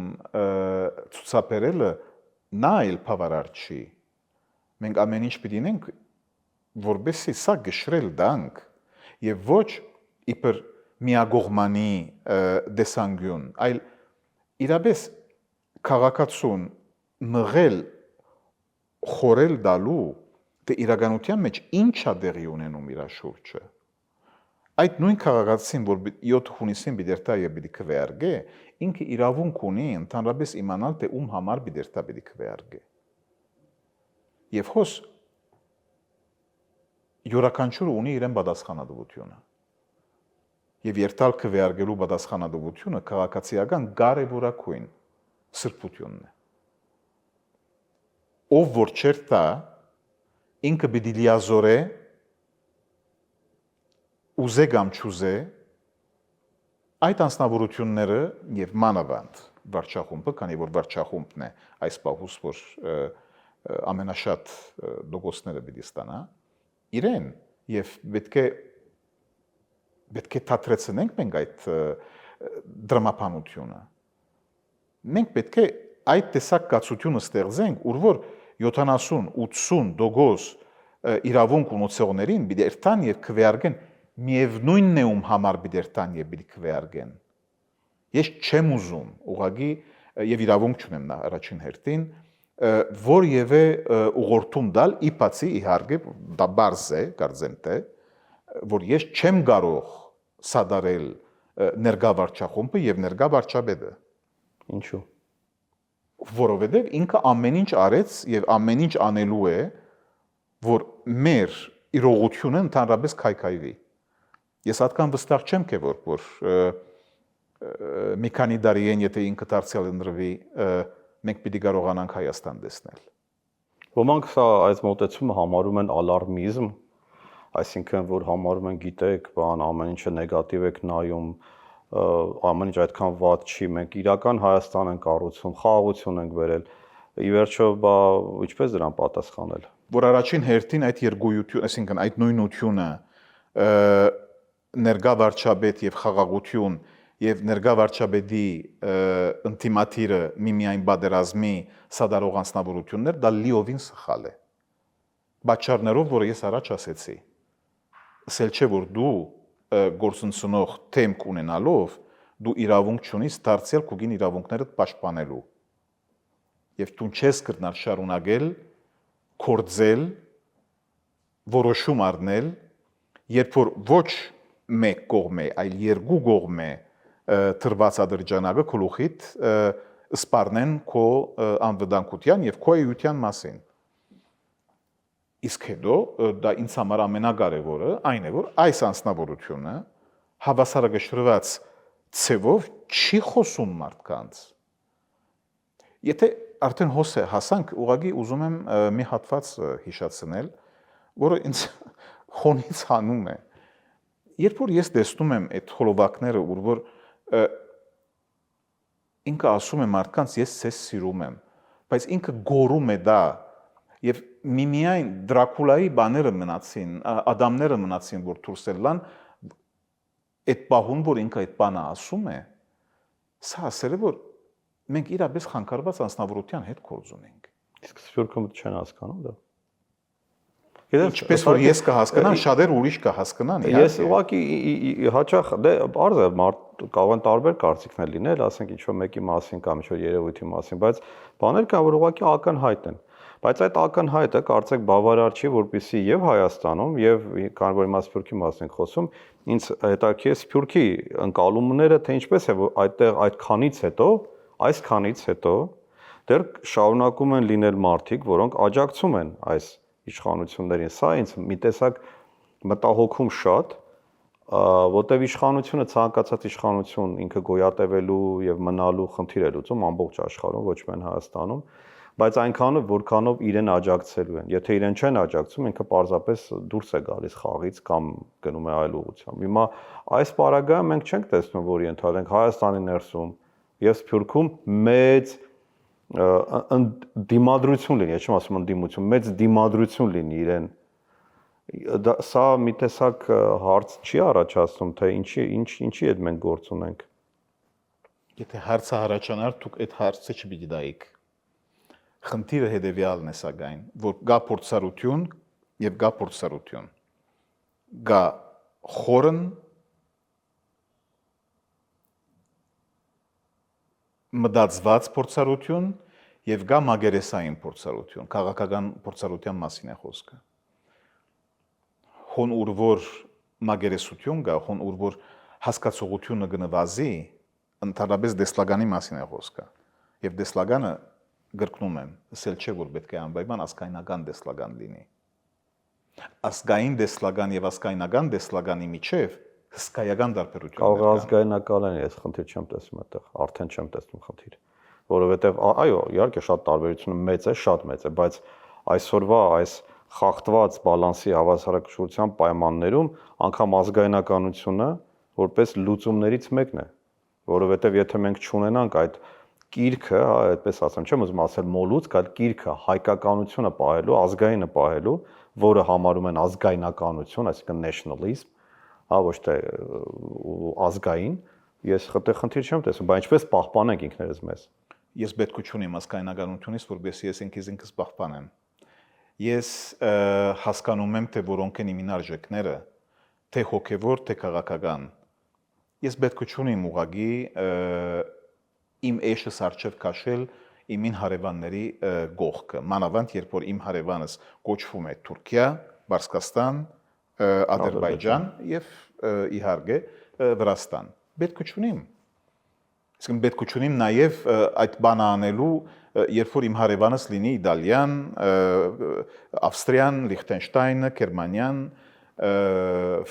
ցուցաբերելը նա էլ բավարար չի։ Մենք ամեն ինչ պիտի ունենք, որովհետեւ սա գշրել դանք եւ ոչ իբր միագողմանի դեսանգյուն, այլ իրապես քաղաքացուն մղել խորել դալու թե իրականության մեջ ինչ է դեղի ունենում իր շուրջը։ Այդ նույն քաղաքացին, որ 7 հունիսին բիդերտա եւ պիտի քվեարկե, ինքը իրավունք ունի ընդհանրապես իմանալ, թե ում համար բիդերտա պիտի քվեարկե։ Եվ հոս յուրաքանչյուրը ունի իրեն պատասխանատվությունը։ եւ երթալ քվեարկելու պատասխանատվությունը քաղաքացիական կարևորագույն սրբությունն է։ Ով որ չերտա, ինքը պիտի լիազորե, ուզե կամ չուզե, այդ անձնավորությունները եւ մանավանդ վարչախումբը, քանի որ վարչախումբն է այս պահուս, որ ամենաշատ դոգոսները պիտի ստանա, իրեն եւ պետք է թատրեցնենք մենք այդ դրամապանությունը։ Մենք պետք է այդ տեսակ կացությունը ստեղծենք, ուր որ 70-80 դոգոս իրավունք ունեցողներին պիտի երթան եւ քվեարկեն միևնույնն է ում համար պիտի երթան եւ պիտի քվեարկեն։ Ես չեմ ուզում ուղղակի եւ իրավունք չունեմ նա առաջին հերթին որևէ ուղղորդում տալ ի բացի իհարկե դա բարձ է կարծեմ թե որ ես չեմ կարող սադարել ներգա վարչախումբը եւ ներգա վարչապետը։ Ինչու՞։ Որովհետև ինքը ամեն ինչ արեց եւ ամեն ինչ անելու է, որ մեր իրողությունը ընդհանրապես քայքայվի։ Ես այդքան վստահ չեմ, որ մի քանի տարիեն, եթե ինքը դարձյալ ընտրվի, մենք պիտի կարողանանք Հայաստան տեսնել։ Ոմանք սա այս մոտեցումը համարում են ալարմիզմ, այսինքն որ համարում են գիտեք, բան ամեն ինչը նեգատիվ եք նայում, ամեն ինչ այդքան վատ չի, մենք իրական Հայաստան ենք կառուցում, խաղաղություն ենք բերել։ Ի վերջո, բա ինչպես դրան պատասխանել։ Որ առաջին հերթին այդ երկգույություն, այսինքն այդ նույնությունը ներգա վարչապետ եւ խաղաղություն եւ ներգա վարչապետի ինտիմատիրը միմիայն բادرազմի սադարող անձնավորություններ, դա լիովին սխալ է։ Բաճարներով, որը ես առաջ ասեցի, ասել չէ որ դու գործընծնող թեմք ունենալով դու իրավունք չունես դարձյալ քո գին իրավունքներդ պաշտպանելու եւ դու չես կրնալ շարունակել կորձել որոշում առնել երբ որ ոչ մեկ կողմ է այլ երկու կողմ է թրված ադրջանակը գլուխիդ սպառնեն քո անվտանգության եւ քո էության մասին իսկ հետո դա ինձ համար ամենակարևորը այն է որ այս անձնավորությունը հավասարակշռված ցևով չի խոսում մարդկանց եթե արդեն հասանք ուղղակի ուզում եմ մի հատված հիշեցնել որը ինձ խոնից հանում է երբ որ ես տեսնում եմ այդ խոլովակները ուր որ ինքը ասում է մարդկանց ես ցես սիրում եմ բայց ինքը գոռում է դա եւ միմիայն դրակուլայի բաները մնացին, ադամները մնացին, որ դուրսելան, այդ պահուն, որ ինքը այդ բանը ասում է, սա ասել է, որ մենք իրապես խանգարված անձնավորության հետ գործ ունենք։ Իսկ սփյուռքում չեն հասկանում դա։ Ինչպես որ ես կհասկանամ, շատեր ուրիշ կհասկանան։ Ես ուղղակի հաճախ դե բարձ է մարդ կարող են տարբեր կարծիքներ լինել, ասենք ինչ-որ մեկի մասին կամ ինչ-որ երևույթի մասին, բայց բաներ կան, որ ուղղակի ակնհայտ են։ Բայց այդ ակնհայտը կարծեք բավարար չի, որպեսզի եւ Հայաստանում եւ քանի որ հիմա Սփյուռքի մասին ենք խոսում, ինձ հետաքրքիր է Սփյուռքի ընկալումները, թե ինչպես է այդտեղ այդքանից հետո, այսքանից հետո դեռ շարունակում են լինել մարդիկ, որոնք աջակցում են այս իշխանություններին։ Սա ինձ մի տեսակ մտահոգում շատ, որտեղ իշխանությունը ցանկացած իշխանություն ինքը գոյատևելու եւ մնալու խնդիր է լուծում ամբողջ աշխարհում, ոչ միայն Հայաստանում, բայց այնքանով որքանով իրեն աջակցելու են։ Եթե իրեն չեն աջակցում, ինքը պարզապես դուրս է գալիս խաղից կամ գնում է այլ ուղղությամբ։ Հիմա այս պարագայում մենք չենք տեսնում, որ ենթադրենք Հայաստանի ներսում եւ Սփյուռքում մեծ դիմադրություն լինի, ես չեմ ասում ընդդիմություն, մեծ դիմադրություն լինի իրեն։ Սա մի տեսակ հարց չի առաջացնում, թե ինչի հետ մենք գործ ունենք։ Եթե հարցը առաջանար, դուք այդ հարցը չպիտի դայիք։ Խնդիրը հետևյալն է սակայն, որ գա փորձառություն եւ գա փորձառություն։ Գա խորն մտածված փորձառություն եւ գա մագերեսային փորձառություն, քաղաքական փորձառության մասին է խոսքը։ Հոն ուր որ մագերեսություն գա, հոն ուր որ հասկացողությունը գնվազի, ընդհանրապես դեսլագանի մասին է խոսքը։ Եվ դեսլագանը գրկնում եմ, ասել չէ որ պետք է անպայման ազգայնական դեսլագան լինի։ Ազգային դեսլագան եւ ազգայնական դեսլագանի միջև հսկայական տարբերություն Կարող ազգայնակալ են, ես խնդիր չեմ տեսնում այդտեղ, արդեն չեմ տեսնում խնդիր, որովհետև այո, իհարկե շատ տարբերությունը մեծ է, շատ մեծ է, բայց այսօրվա այս խախտված բալանսի հավասարակշռության պայմաններում անգամ ազգայնականությունը որպես լուծումներից մեկն է, որովհետև եթե մենք չունենանք այդ կիրքը, հա, այդպես ասեմ, չեմ ուզում ասել մոլուցք, այլ կիրքը հայկականությունը պահելու, ազգայինը պահելու, որը համարում են ազգայնականություն, այսինքն nationalism, հա, ոչ թե ազգային, ես խնդիր չեմ տեսնում, բայց ինչպես պահպանենք ինքներս մեզ։ Ես պետք չունեմ ազգայնականությունից, որովհետեւ ես ինքս պահպանեմ։ Ես հասկանում եմ, թե որոնք են իմ արժեքները, թե հոգևոր, թե քաղաքական։ Ես պետք չունեմ ուղղակի իմ էշս արժև քաշել իմին հարևանների գողքը, մանավանդ երբ որ իմ հարևանս կոչվում է Թուրքիա, Բարսկաստան, Ադրբեջան եւ իհարկե Վրաստան։ Պետք չունեմ։ Իսկ պետք չունեմ նաեւ այդ բանը անելու, երբ որ իմ հարևանս լինի Իտալիան, Ավստրիան, Լիխտենշտայնը, Գերմանիան,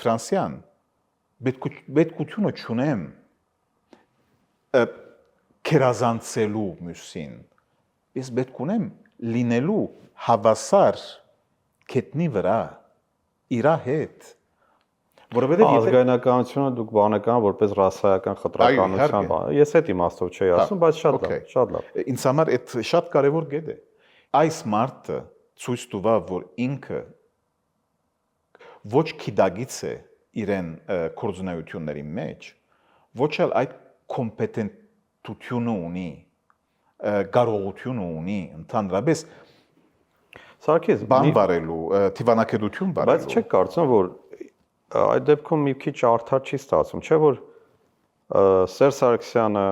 Ֆրանսիան։ Պետքությունը չունեմ քերազանցելու մյուսին։ Ես պետք ունեմ լինելու հավասար կետնի վրա իրա հետ։ Որովհետև ազգայնականությունը դուք բանական որպես ռասայական խտրականության բան։ Ես այդ իմաստով չէի ասում, բայց շատ լավ, շատ լավ։ Ինձ համար այդ շատ կարևոր կետ է։ Այս մարդը ցույց տուվա, որ ինքը ոչ քիդագից է իրեն կորձունայությունների մեջ, ոչ էլ այդ կոմպետենտությունը ունի, կարողությունը ունի, ընդհանրապես Սարգիս, բան բարելու, թիվանակետություն բարելու։ Բայց չեք կարծում, որ այդ դեպքում մի քիչ արդար չի ստացվում, չէ՞ որ Սերժ Սարգսյանը,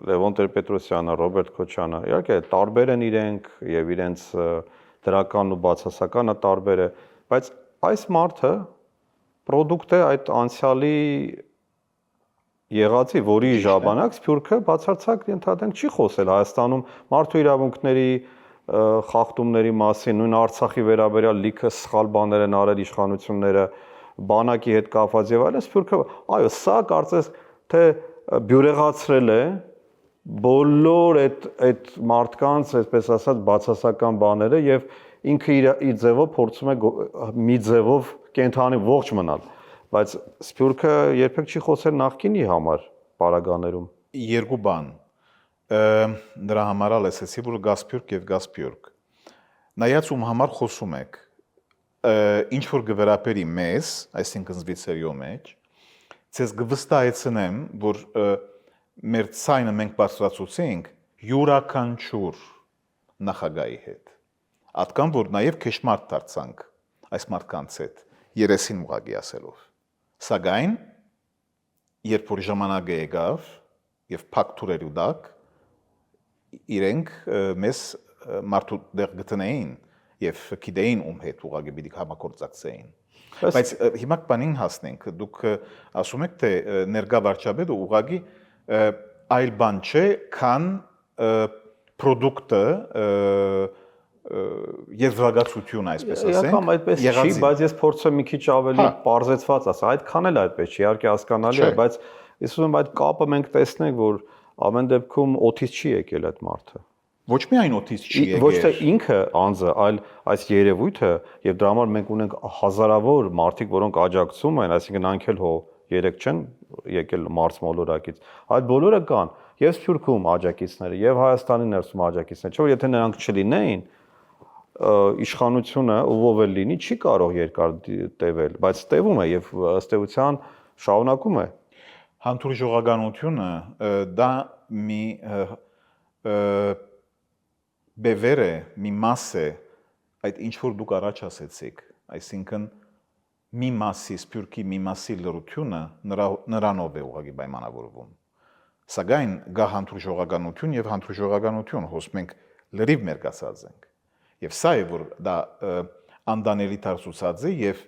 Լևոն Տեր-Պետրոսյանը, Ռոբերտ Քոչյանը, իհարկե տարբեր են իրենք եւ իրենց դրականն ու բացասականը տարբեր է, բայց այս մարդը պրոդուկտ է այդ անցյալի եղածի, որի ժամանակ Սփյուռքը բացարձակ ընդհանրենք չի խոսել Հայաստանում մարդու իրավունքների խախտումների մասին, նույն Արցախի վերաբերյալ լիքը սխալ բաներ են արել իշխանությունները, բանակի հետ կապված եւ այլն, Սփյուռքը, այո, սա կարծես թե բյուրեղացրել է բոլոր այդ մարդկանց, այսպես ասած, բացասական բաները եւ ինքը իր ձևով փորձում է մի ձևով կենթանի ողջ մնալ, բայց Սփյուռքը երբեք չի խոսել նախկինի համար պարագաներում։ Երկու բան։ Նրա համար ասեցի, որ Գասպյուրք եւ Գասպյուրք։ Նայած ում համար խոսում եք, ինչ որ գվերապերի մեզ, այսինքն զվիցերիո մեջ, ցես գվստահեցնեմ, որ մեր ցայնը մենք բարձրացուցենք յուրաքանչյուր նախագահի հետ։ Ատկան որ նաև քեշմարտ դարձանք այս մարդկանց հետ, երեսին ուղղակի ասելով։ Սակայն երբ որ ժամանակը եկավ եւ փակտուրերի դակ իրենք մեզ մարդու դեղ գտնեին եւ գիտեին ում հետ ուղղակի պիտի համագործակցեին։ Բայց հիմա բանին հասնենք, դուք ասում եք թե ներկա վարչապետը ուղղակի այլ բան չէ, քան պրոդուկտը երզրագացություն, այսպես ասենք։ Եկամ այդպես չի, բայց ես փորձեմ մի քիչ ավելի բարձեցված ասել, այդքան էլ այդպես չի, իհարկե հասկանալի է, բայց ես ուզում եմ այդ կապը մենք տեսնենք, որ ամեն դեպքում օթից չի եկել այդ մարդը։ Ոչ միայն օթից չի եկել։ Ոչ թե ինքը անձը, այլ այս երևույթը եւ դրա համար մենք ունենք հազարավոր մարդիկ, որոնք աջակցում են, այսինքն անքել հո 3 չեն եկել մարս մոլորակից։ Այդ բոլորը կան եւ Սփյուռքում աջակիցները եւ Հայաստանի ներսում աջակիցները, չէ՞ որ եթե նրանք չլինեին, իշխանությունը ով էլ լինի չի կարող երկար տևել, բայց տևում է եւ ըստ էության շարունակում է։ Հանդուրժողականությունը դա մի բևեր է, մի մաս է, այդ ինչ որ դուք առաջ ասեցիք, այսինքն մի մասի Սփյուռքի մի մասի լրությունը նրանով է ուղղակի պայմանավորվում։ Սակայն գա հանդուրժողականություն եւ հանդուրժողականություն, հոս մենք լրիվ մերկացած ենք։ Եվ սա է որ դա անդանելի դարձուցած է եւ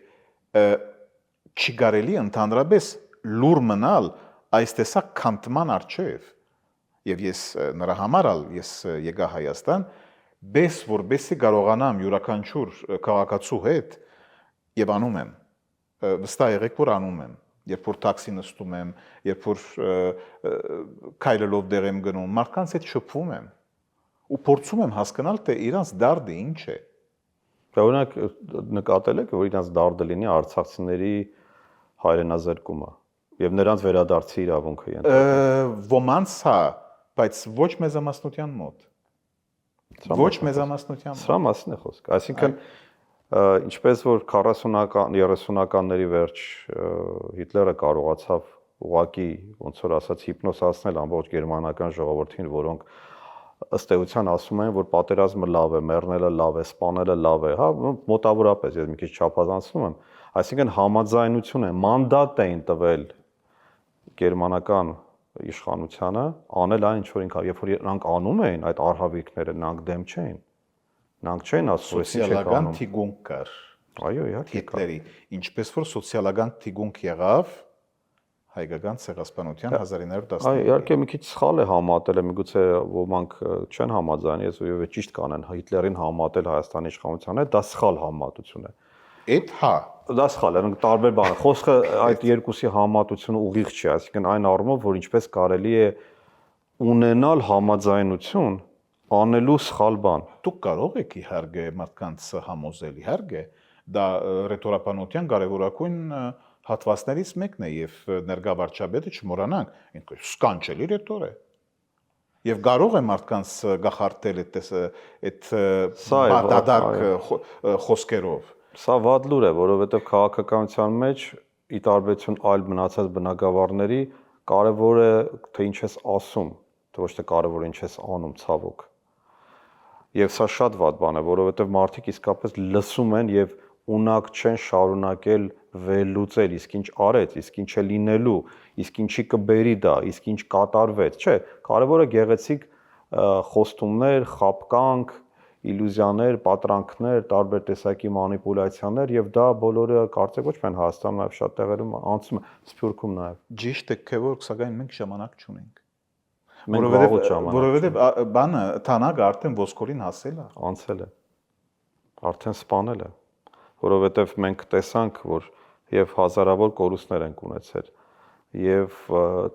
չի կարելի ընդհանրապես լուր մնալ այս տեսակ քանտման արժեվ։ Եվ ես նրա համար ես եկա Հայաստան, բես որբեսի կարողանամ յուրաքանչյուր քաղաքացու հետ եւ անում եմ, վստահ եղեք որ անում եմ, երբ որ տաքսի նստում եմ, երբ որ քայլելով դեղ եմ գնում, մարդկանց հետ շփվում եմ ու փորձում եմ հասկանալ, թե իրանց դարդը ինչ է։ Օրինակ նկատել եք, որ իրանց դարդը լինի արցախցիների հայրենազրկումը եւ նրանց վերադարձի իրավունքը ենթադրում։ Ոմանց հա, բայց ոչ մեծամասնության մոտ։ Ոչ մեծամասնության մոտ։ Սրա մասին է խոսքը։ Այսինքն ինչպես որ 40-ական 30-ականների վերջ Հիտլերը կարողացավ ուղղակի ոնց որ ասած հիպնոսացնել ամբողջ գերմանական ժողովրդին, որոնք ըստ էության ասում են, որ պատերազմը լավ է, մեռնելը լավ է, սպանելը լավ է, հա, մոտավորապես ես մի քիչ չափազանցնում եմ, այսինքն համաձայնություն է, մանդատ էին տվել գերմանական իշխանությանը անել այն, ինչ որ ինքը, երբ որ նրանք անում էին այդ արհավիրքները, նրանք դեմ չէին։ Նրանք չէին ասում, որ ինչ եք անում։ Սոցիալական թիգունք կար։ Այո, իհարկե կար։ Հիտլերի, ինչպես որ սոցիալական թիգունք եղավ հայկական ցեղասպանության 1910-ականներին։ Այո, իհարկե մի քիչ սխալ է համատել, միգուցե ոմանք չեն համաձայնի, ես ու ճիշտ կանեն Հիտլերին համատել Հայաստանի իշխանության հետ, դա սխալ համատություն է։ Այդ հա, Դա սխալ է, դրանք տարբեր բան է։ Խոսքը այդ երկուսի համատությունը ուղիղ չի, այսինքն այն առումով, որ ինչպես կարելի է ունենալ համաձայնություն անելու սխալ բան։ դուք կարող եք իհարկե մարդկանց համոզել, իհարկե, դա ռետորապանության կարևորագույն հատվածներից մեկն է եւ ներկա վարչապետը չմոռանանք, ինքը սկանչելի ռետոր է։ Եվ կարող է մարդկանց գախարտել այդ բադադակ խոսքերով։ Սա վատ լուր է, որովհետև քաղաքականության մեջ ի տարբերություն այլ մնացած բնագավառների կարևոր է թե ինչ ես ասում, թե ոչ թե կարևոր է ինչ ես անում, ցավոք։ Եվ սա շատ վատ բան է, որովհետև մարդիկ իսկապես լսում են եւ ունակ չեն շարունակել վերլուծել, իսկ ինչ արեց, իսկ ինչ է լինելու, իսկ ինչի կբերի դա, իսկ ինչ կատարվեց, չէ, կարևորը գեղեցիկ խոստումներ, խաբկանք, իլյուզիաներ, պատրանքներ, տարբեր տեսակի մանիպուլյացիաներ եւ դա բոլորը կարծեք ոչ միայն Հայաստանում, այլ շատ տեղերում անցում է, Սփյուռքում նաեւ։ Ճիշտ է, թե որ սակայն մենք ժամանակ չունենք։ Մենք վաղուց ժամանակ։ Որովհետեւ բանը թանագը արդեն ոսկորին հասել է։ Անցել է։ Արդեն սպանել է, որովհետեւ մենք տեսանք, որ եւ հազարավոր կորուստներ են ունեցել եւ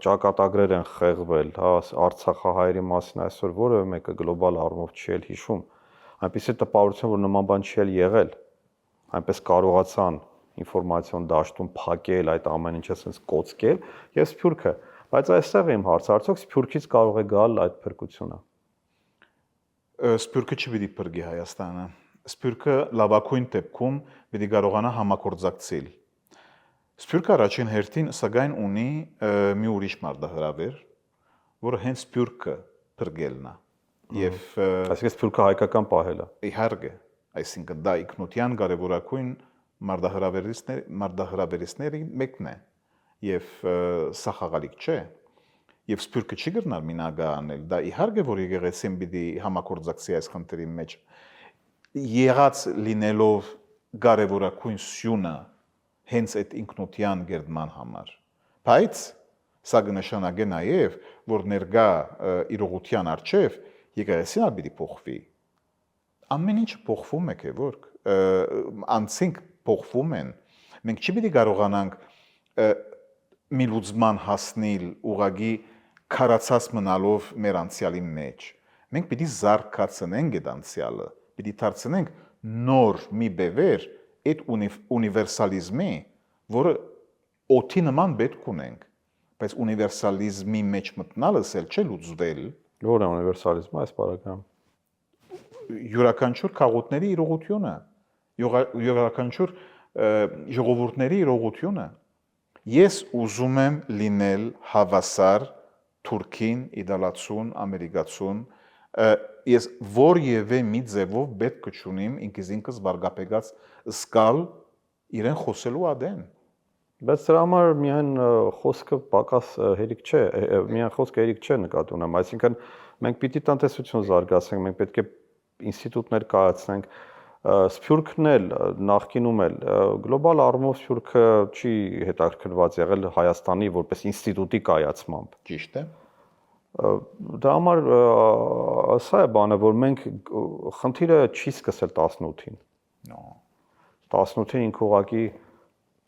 ճակատագրեր են խեղվել, հա, Արցախահայերի մասին այսօր որևէ մեկը գլոբալ առումով չի էլ հիշում։ Այնպեսի տպավորություն, որ նման բան չի էլ եղել, այնպես կարողացան ինֆորմացիոն դաշտում փակել այդ ամեն ինչը sense կոծկել եւ Սփյուռքը, բայց այստեղ է իմ հարցը, արդյոք Սփյուռքից կարող է գալ այդ փրկությունը։ Սփյուռքը չպիտի փրկի Հայաստանը։ Սփյուռքը լավագույն դեպքում պիտի կարողանա համագործակցել։ Սփյուռքը առաջին հերթին սակայն ունի մի ուրիշ մարտահրավեր, որը հենց Սփյուռքը փրկելն է։ Եվ այսինքն Սփյուռքը հայկական պահելը։ Իհարկե, այսինքն դա ինքնության կարևորագույն մարտահրավերիցների մեկն է։ Եվ սա խաղալիք չէ։ Եվ Սփյուռքը չի գտնար մինագա անել։ Դա իհարկե որ եկեղեցին պիտի համագործակցի այս խնդրի մեջ։ Եղած լինելով կարևորագույն սյունը հենց այդ ինքնության գերդման համար։ Բայց սա կնշանակե նաև, որ ներկա իրողության առջև եկեղեցին պիտի փոխվի։ Ամեն ինչ փոխվում է, որ անցինք փոխվում են։ Մենք չի պիտի կարողանանք մի լուծման հասնել ուղղակի քարացած մնալով մեր անցյալի մեջ։ Մենք պիտի զարգացնենք այդ անցյալը, պիտի դարձնենք նոր մի բևեր այդ ունիվերսալիզմի, որը օդի նման պետք ունենք, բայց ունիվերսալիզմի մեջ մտնալս էլ չէ լուծվել։ Ո՞ր է ունիվերսալիզմը այս բaragam։ Յուրաքանչյուր քաղաքների իրողությունը, յուրաքանչյուր ժողովուրդների իրողությունը։ Ես ուզում եմ լինել հավասար թուրքին, իտալացուն, ամերիկացուն, ես որևէ մի ձևով պետք չունիմ ինքս վարգապետած սկալ իրեն խոսելու ադեն։ Բայց դրա համար միայն խոսքը պակաս հերիք չէ, միայն խոսքը հերիք չէ նկատի ունեմ, այսինքն մենք պիտի տնտեսություն զարգացնենք, մենք պետք է ինստիտուտներ կայացնենք, Սփյուռքն էլ նախկինում էլ գլոբալ առումով Սփյուռքը չի հետաքրքրված եղել Հայաստանի որպես ինստիտուտի կայացմամբ։ Ճիշտ է։ Դրա համար սա է բանը, որ մենք խնդիրը չի սկսել 18-ին։ 18-ին ինքը ուղղակի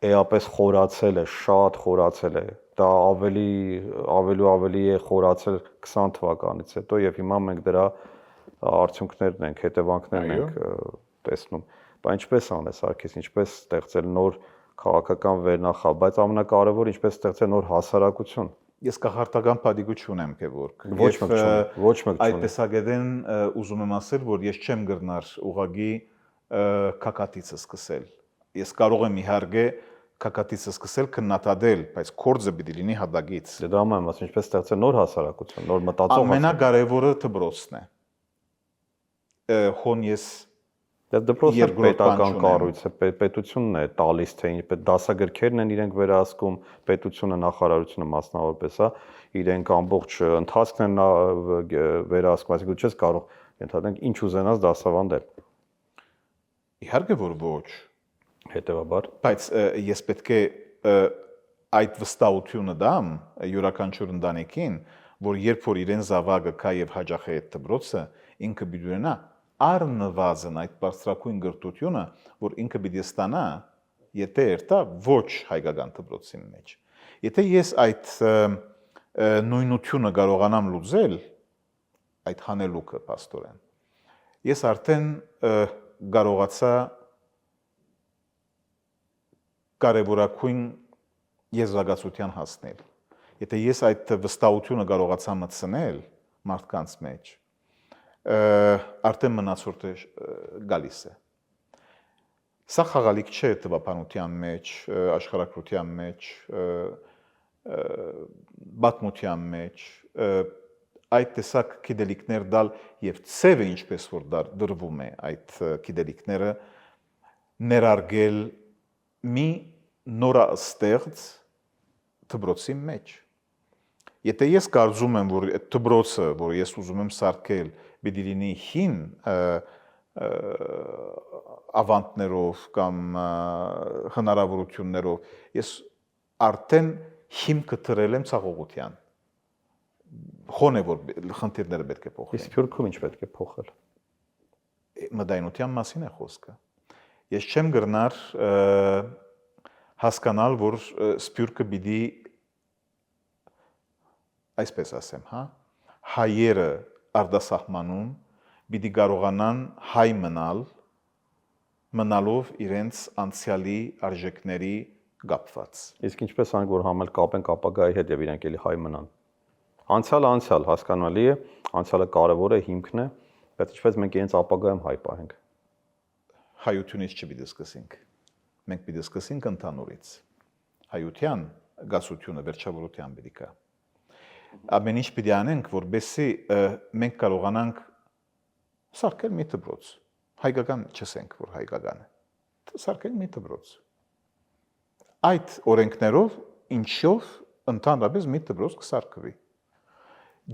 էապես խորացել է, շատ խորացել է։ Դա ավելի է խորացել 20 թվականից հետո եւ հիմա մենք դրա արդյունքներն ենք, հետևանքներն ենք տեսնում։ Բայց ինչպես անես Սարգիս, ինչպես ստեղծել նոր քաղաքական վերնախավ, բայց ամենակարևորը ինչպես ստեղծել նոր հասարակություն։ Ես կախարտական падիգու չունեմ Գևորգ։ Ոչ մեկ այդ տեսակետեն ուզում եմ ասել, որ ես չեմ գրնար ուղագի կակատիցը սկսել։ Ես կարող եմ իհարկե կակատիցը սկսել քննադատել, բայց կորձը պիտի լինի հատակից։ Դա եմ ասում, ինչպես ստեղծել նոր հասարակություն, նոր մտածող։ Ամենակարևորը դպրոցն է։ Հոն ես դպրոցը պետական կառույց է, պետությունն է տալիս թե ինչպես դասագրքերն են իրենք վերահսկում, պետությունը, նախարարությունը մասնավորապես, հա, իրենք ամբողջ ընթացքն են վերահսկում, այսինքն դու չես կարող ընդհանրենք ինչ ուզենաս դասավանդել։ Իհարկե որ ոչ։ Հետևաբար, բայց ես պետք է այդ վստահությունը դամ յուրաքանչյուր ընտանիքին, որ երբ որ իրեն զավակը կա եւ հաջող է այդ դպրոցը, ինքը պիտի ունենա առնվազն այդ բարձրակույն գրթությունը, որ ինքը պիտի ստանա, եթե երթա ոչ հայկական դպրոցի մեջ։ Եթե ես այդ նույնությունը կարողանամ լուծել, այդ հանելուկը պաստորեն, ես արդեն կարողացա կարևորակույն եզրակացության հասնել։ Եթե ես այդ վստահությունը կարողացա մտցնել մարդկանց մեջ, արդեն մնացորդը գալիս է։ Սա խաղալիք չէ տվապանության մեջ, աշխարհագրության մեջ, պատմության մեջ, այդ տեսակ գիտելիքներ դալ եւ ցևը ինչպես որ դրվում է այդ գիտելիքները ներարգել մի նորաստեղծ դպրոցի մեջ։ Եթե ես կարծում եմ, որ այդ դպրոցը, որ ես ուզում եմ սարքել, պիտի լինի հին ավանդներով կամ հնարավորություններով, ես արդեն հիմքը դրել եմ ցաղողության։ Խոն է որ խնդիրները պետք է փոխել։ Իսկ Սփյուռքում ինչ պետք է փոխել։ Մտայնության մասին է խոսքը։ Ես չեմ գրնար հասկանալ, որ Սփյուռքը պիտի այսպես ասեմ, հա, հայերը արտասահմանում պիտի կարողանան հայ մնալով իրենց անցյալի արժեքների կապված։ Իսկ ինչպես անենք, որ համել կապեն ապագայի հետ եւ իրենք էլի հայ մնան։ Անցյալը անցյալ հասկանալի է, անցյալը կարևոր է, հիմքն է, բայց ինչպես մենք իրենց ապագայում հայ պահենք։ Հայությունից չպիտի սկսենք։ Մենք պիտի սկսենք ընդհանուրից։ Հայության գասությունը վերջավորության պիտի գա։ Ամեն ինչ պիտի անենք, որբեսի մենք կարողանանք սարքել մի դպրոց։ Հայկական չսենք, որ հայկական է։ Սարքել մի դպրոց։ Այդ օրենքներով ինչով ընդհանրապես մի դպրոց կսարքվի։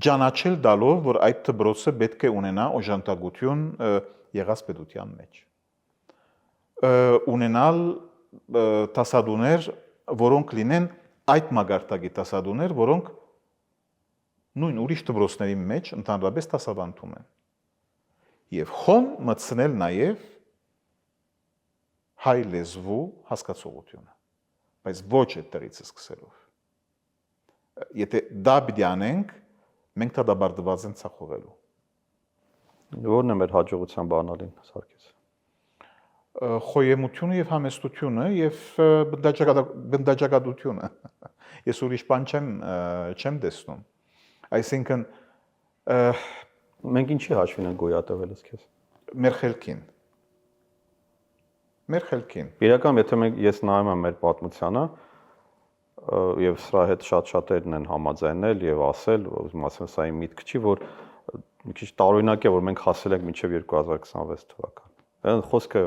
Ճանաչել տալով, որ այդ դպրոցը պետք է ունենա օժանդակություն եղած պետության մեջ։ Ունենալ տասադուներ, որոնք լինեն այդ մագարտակի տասադուներ, որոնք նույն ուրիշ դպրոցների մեջ ընդհանրապես տասավանդում են։ Եվ հոն մտցնել նաև հայ լեզվու հասկացողությունը, բայց ոչ այդտեղից սկսելով։ Եթե դա պիտի անենք, մենք դադարված ենք ցախողելու։ Որն է մեր հաջողության բանալին, Սարգիս։ Խոյեմությունը եւ համեստությունը եւ բնդաջակատությունը։ Ես ուրիշ բան չեմ տեսնում։ Այսինքն մենք ինչի հաշվին ենք գոյատևելս քեզ։ Մեր խելքին։ Իրական, եթե ես նայում եմ մեր պատմությանը, եւ սրա հետ շատ-շատերն են համաձայնել եւ ասել, ուզում ասեմ, սա իմ միտքը չի, որ մի քիչ տարօրինակ է, որ մենք հասել ենք մինչեւ 2026 թվական։ Այն խոսքը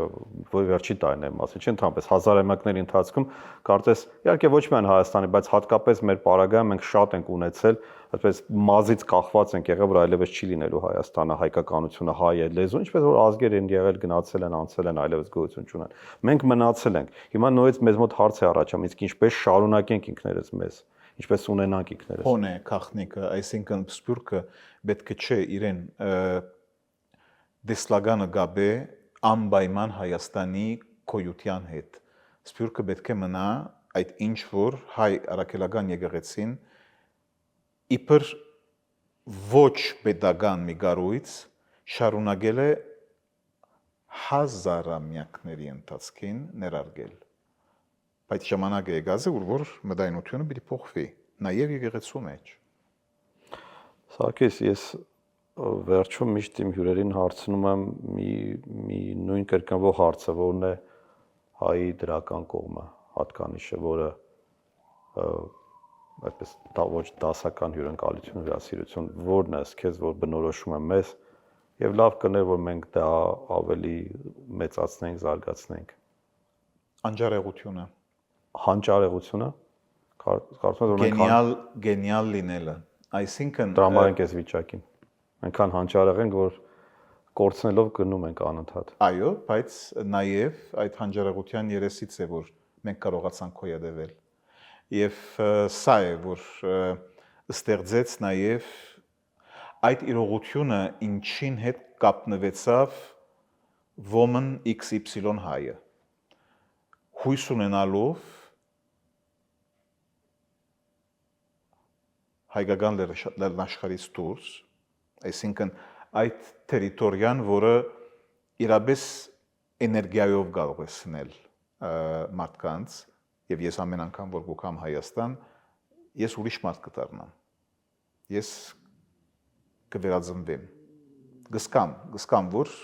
վերջի տարիների մասին, չի ընդհանրապես հազարամյակների ընթացքում, կարծես իհարկե ոչ միայն Հայաստանի, բայց հատկապես մեր պարագայում մենք շատ ենք ունեցել, այդպես մազից կախված ենք եղել, որ այլևս չի լինելու Հայաստանը, հայկականությունը, հայ լեզուն, ինչպես որ ազգեր են եղել, գնացել են, անցել են, այլևս գոյություն չունեն։ Մենք մնացել ենք։ Հիմա նույնիսկ մեզ մոտ հարց է առաջանում, իսկ ինչպես շարունակենք ինքներս մեզ, ինչպես ունենանք ինքներս։ Հոն է քաղաքնիկը, այսինքն Սփյուռքը պետք է չէ իրեն դեսլագանը գաբե անպայման Հայաստանի գոյության հետ, Սփյուռքը պետք է մնա այդ ինչ որ հայ առաքելական եկեղեցին իբր ոչ pedagogan մի գարույց շարունակել է հազարամյակների ընթացքին ներարգել։ Բայց ժամանակը եկած է, որ մտայնությունը պիտի փոխվի, նաև եկեղեցու մեջ։ Սարգիս, ես վերջում միշտ իմ հյուրերին հարցնում եմ մի նույն կրկնվող հարցը, որն է հայի դրական կողմը, հատկանիշը, որը այդպես ոչ դասական հյուրընկալություն, հյուրասիրություն, որն է քեզ, որ բնորոշում է մեզ, եւ լավ կներ, որ մենք դա ավելի մեծացնենք, զարգացնենք։ Անջարեղությունը։ Հանճարեղությունը, կարծում եմ, որ գենիալ լինելը, այսինքն տրամարենք այս վիճակին։ Այնքան հանճարեղ ենք, որ կորցնելով գնում ենք անընդհատ։ Այո, բայց նաև այդ հանճարեղության երեսից է, որ մենք կարողացանք կոյադևել։ Եվ սա է, որ ստեղծեց նաև այդ իրողությունը, ինչին հետ կապնվեցավ ոմն XY հայը։ Հույս ունենալով հայկական լեռնաշխարհից դուրս, այսինքն այդ տերիտորիան, որը իրապես էներգիայով կարող է սնել մարդկանց, եւ ես ամեն անգամ որ գուքամ Հայաստան, ես ուրիշ մարդ կդառնամ։ Ես կվերածնվեմ։ Գսկամ, որ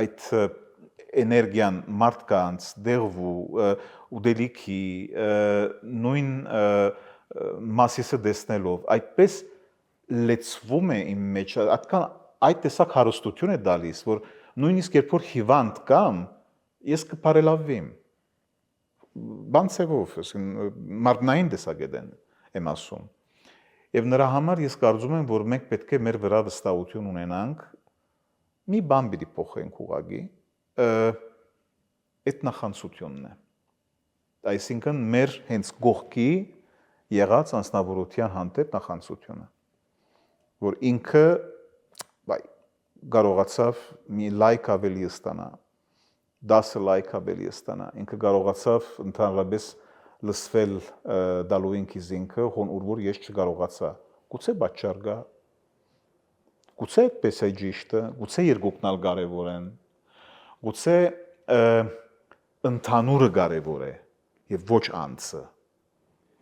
այդ էներգիան մարդկանց դեղվու ուդելիքի նույն մասիսը դեսնելով այդպես լեցվում է իմ մեջ, այդքան այդ տեսակ հարստություն է դալիս, որ նույնիսկ երբ որ հիվանդ կամ ես կբարելավվեմ բանցևով, մարդնային տեսակետեն եմ ասում։ Եվ նրա համար ես կարծում եմ, որ մենք պետք է մեր վրա վստահություն ունենանք, մի բան պիտի փոխենք ուղղակի, այդ նախանցությունն է։ Այսինքն մեր հենց գողքի եղած անձնավորության հանդեպ նախանցությունը, որ ինքը կարողացավ մի լայք ավելի ստանա, 10 լայք ավելի ստանա, ինքը կարողացավ ընդհանրապես լսվել դալու ինքից ինքը, որ ես չկարողացա, գուցե պատճառ կա, գուցե այդպես է ճիշտը, գուցե երկուքն ալ կարևոր են, գուցե ընդհանուրը կարևոր է եւ ոչ անձը։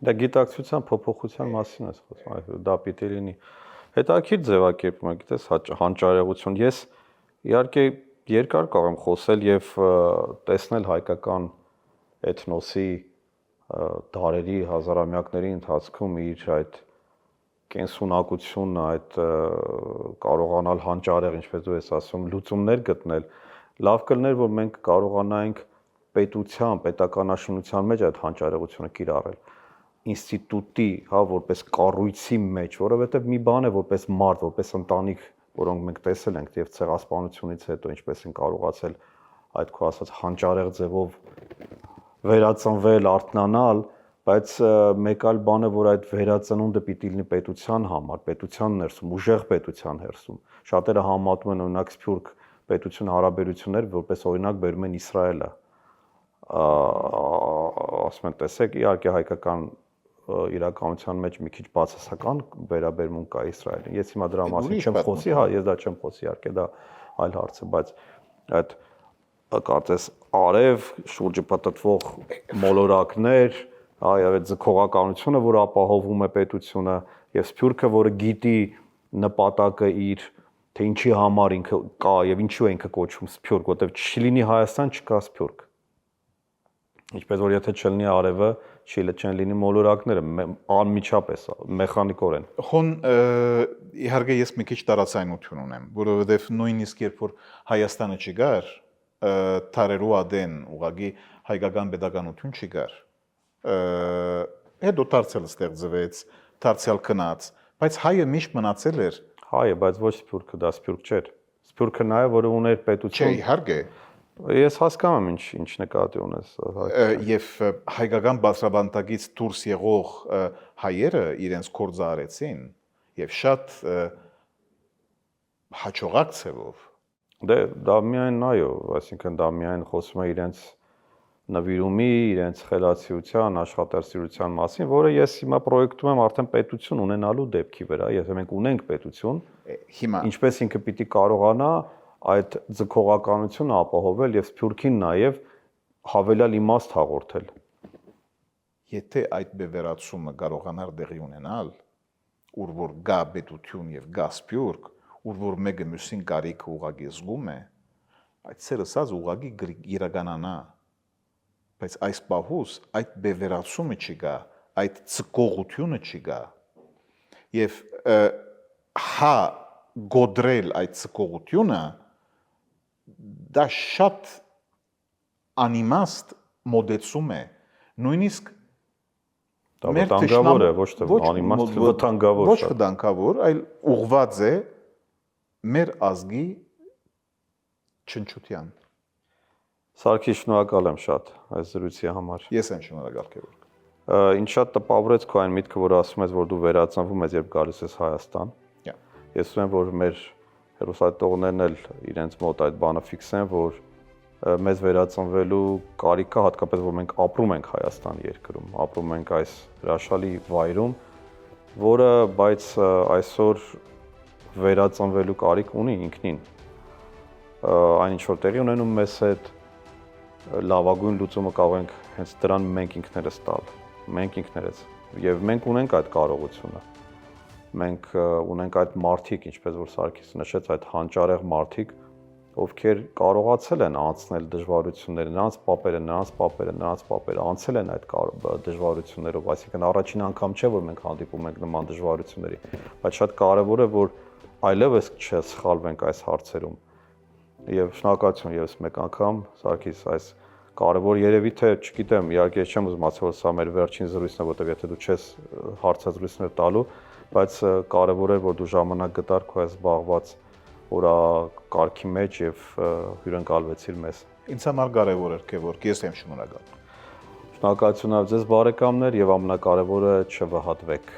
Դա գիտակցության փոփոխության մասին է խոսում, դա պիտի լինի։ Հետաքրքիր ձևակերպում է, գիտես, հանճարեղություն։ Ես իհարկե երկար կարող եմ խոսել եւ տեսնել հայկական էթնոսի դարերի, հազարամյակների ընթացքում իր այդ կենսունակությունը, այդ կարողանալ հանճարեղ, ինչպես դու ես ասում, լուծումներ գտնել, լավ կլներ, որ մենք կարողանայինք պետության, պետականաշինության մեջ այդ հանճարեղությունը կիրառել, ինստիտուտի, հա, որպես կառույցի մեջ, որովհետև մի բան է, որպես մարդ, որպես ընտանիք, որոնք մենք տեսել ենք եւ ցեղասպանությունից հետո ինչպես են կարողացել այդ քո ասած հանճարեղ ձևով վերածնվել, արթնանալ, բայց մեկ այլ բան է, որ այդ վերածնունդը պիտի լինի պետության համար, պետության ներսում, ուժեղ պետության ներսում։ Շատերը համատում են օրինակ Սփյուռք պետություն հարաբերություններ, որպես օրինակ բերում են Իսրայելը։ Ասում են, տեսեք, իհարկե հայկական իրականության մեջ մի քիչ բացասական վերաբերմունք կա Իսրայելին։ Ես հիմա դրա մասին չեմ խոսի, հա, ես դա չեմ խոսի, իհարկե դա այլ հարց է, բայց այդ կարծես արև շուրջը պատտվող մոլորակներ, հա, եւ այդ ձգողականությունը, որ ապահովում է պետությունը, եւ Սփյուռքը, որը գիտի նպատակը իր, թե ինչի համար ինքը կա եւ ինչու է ինքը կոչվում Սփյուռք, որտեղ չլինի Հայաստան, չկա Սփյուռք։ Ինչպես որ եթե չլինի արևը, չեն լինի մոլորակները, անմիջապես, մեխանիկորեն։ Խոն իհարկե ես մի քիչ տարածայնություն ունեմ, որովհետև նույնիսկ երբ որ Հայաստանը չգար, թարերու ադեն ուղղակի հայկական pedagoganություն չգար։ Հետո դարձյալ ստեղծվեց, դարձյալ քնած, բայց հայը միշտ մնացել էր։ Հայը, բայց ոչ Սփյուռքը, դա Սփյուռք չէր։ Սփյուռքը նա է, որը ուներ պետություն։ Չէ, իհարկե։ Ես հասկանում եմ ինչ նկատի ունես։ Եվ հայկական բարձրաբանտակից դուրս եղող հայերը իրենց կորձը արեցին եւ շատ հաջողակ ցևով։ Դե դա միայն այո, այսինքն դա միայն խոսում է իրենց նվիրումի, իրենց խելացիության, աշխատասիրության մասին, որը ես հիմա պրոյեկտում եմ արդեն պետություն ունենալու դեպքի վրա, եթե մենք ունենք պետություն, հիմա ինչպես ինքը պիտի կարողանա այդ ձգողականությունը ապահովել եւ Սփյուռքին նաեւ հավելյալ իմաստ հաղորդել։ եթե այդ բևեռացումը կարողանար դեղի ունենալ, ուր որ գա պետություն եւ գա Սփյուռք, ուր որ մեկը մյուսին կարիքը ուղղակի զգում է, այդ սերսած ուղղակի իրականանա, բայց այս պահուս այդ բևեռացումը չկա, այդ ցկողությունը չկա, եւ հա գոդրել այդ ցկողությունը դա շատ անիմաստ մոդեցում է, նույնիսկ Դա վտանգավոր է, ոչ թե անիմաստ, վտանգավոր։ Ոչ վտանգավոր, այլ ուղղված է մեր ազգի չնչության։ Սարգիս, շնորհակալ եմ շատ այս զրույցի համար։ Ես եմ շնորհակալ քեզ։ Ինչ շատ տպավորեց քո այն միտքը, որ ասում ես, որ դու վերածնվում ես, երբ գալիս ես Հայաստան։ Ես ուզում եմ, որ մեր հեռուստատողներն էլ իրենց մոտ այդ բանը ֆիքսեն, որ մեզ վերածնվելու կարիքը, հատկապես որ մենք ապրում ենք Հայաստան երկրում, ապրում ենք այս հրաշալի վայրում, որը բայց այսօր վերածնվելու կարիք ունի ինքնին։ Այն ինչ որ տեղի ունենում մեզ հետ, լավագույն լուծումը կարող ենք հենց դրան մենք ինքներս տալ, մենք ինքներս, եւ մենք ունենք այդ կարողությունը։ Մենք ունենք այդ մարդիկ, ինչպես որ Սարգիսը նշեց, այդ հանճարեղ մարդիկ, ովքեր կարողացել են անցնել դժվարությունները, նրանց պապերը անցել են այդ դժվարություններով, այսինքն առաջին անգամ չէ, որ մենք հանդիպում ենք նման դժվարությունների, բայց շատ կարևոր է, որ այլևս չսխալվենք այս հարցերում։ Եվ շնորհակալություն եւս մեկ անգամ, Սարգիս, այս կարևոր երևի թե, չգիտեմ, իհարկե չեմ ուզում ասել, որ սա մեր վերջին զրույցն է, որտեղ եթե դու չես հարցազրույցներ տալու, բայց կարևոր է, որ դու ժամանակ գտար քո այս զբաղված օրակարգի մեջ եւ հյուրընկալվեցիր մեզ։ Ինձ համար կարևոր էր, որ ես եմ շնորհակալ։ Շնորհակալություն ձեզ բարեկամներ եւ ամենակարևորը չվհատվեք։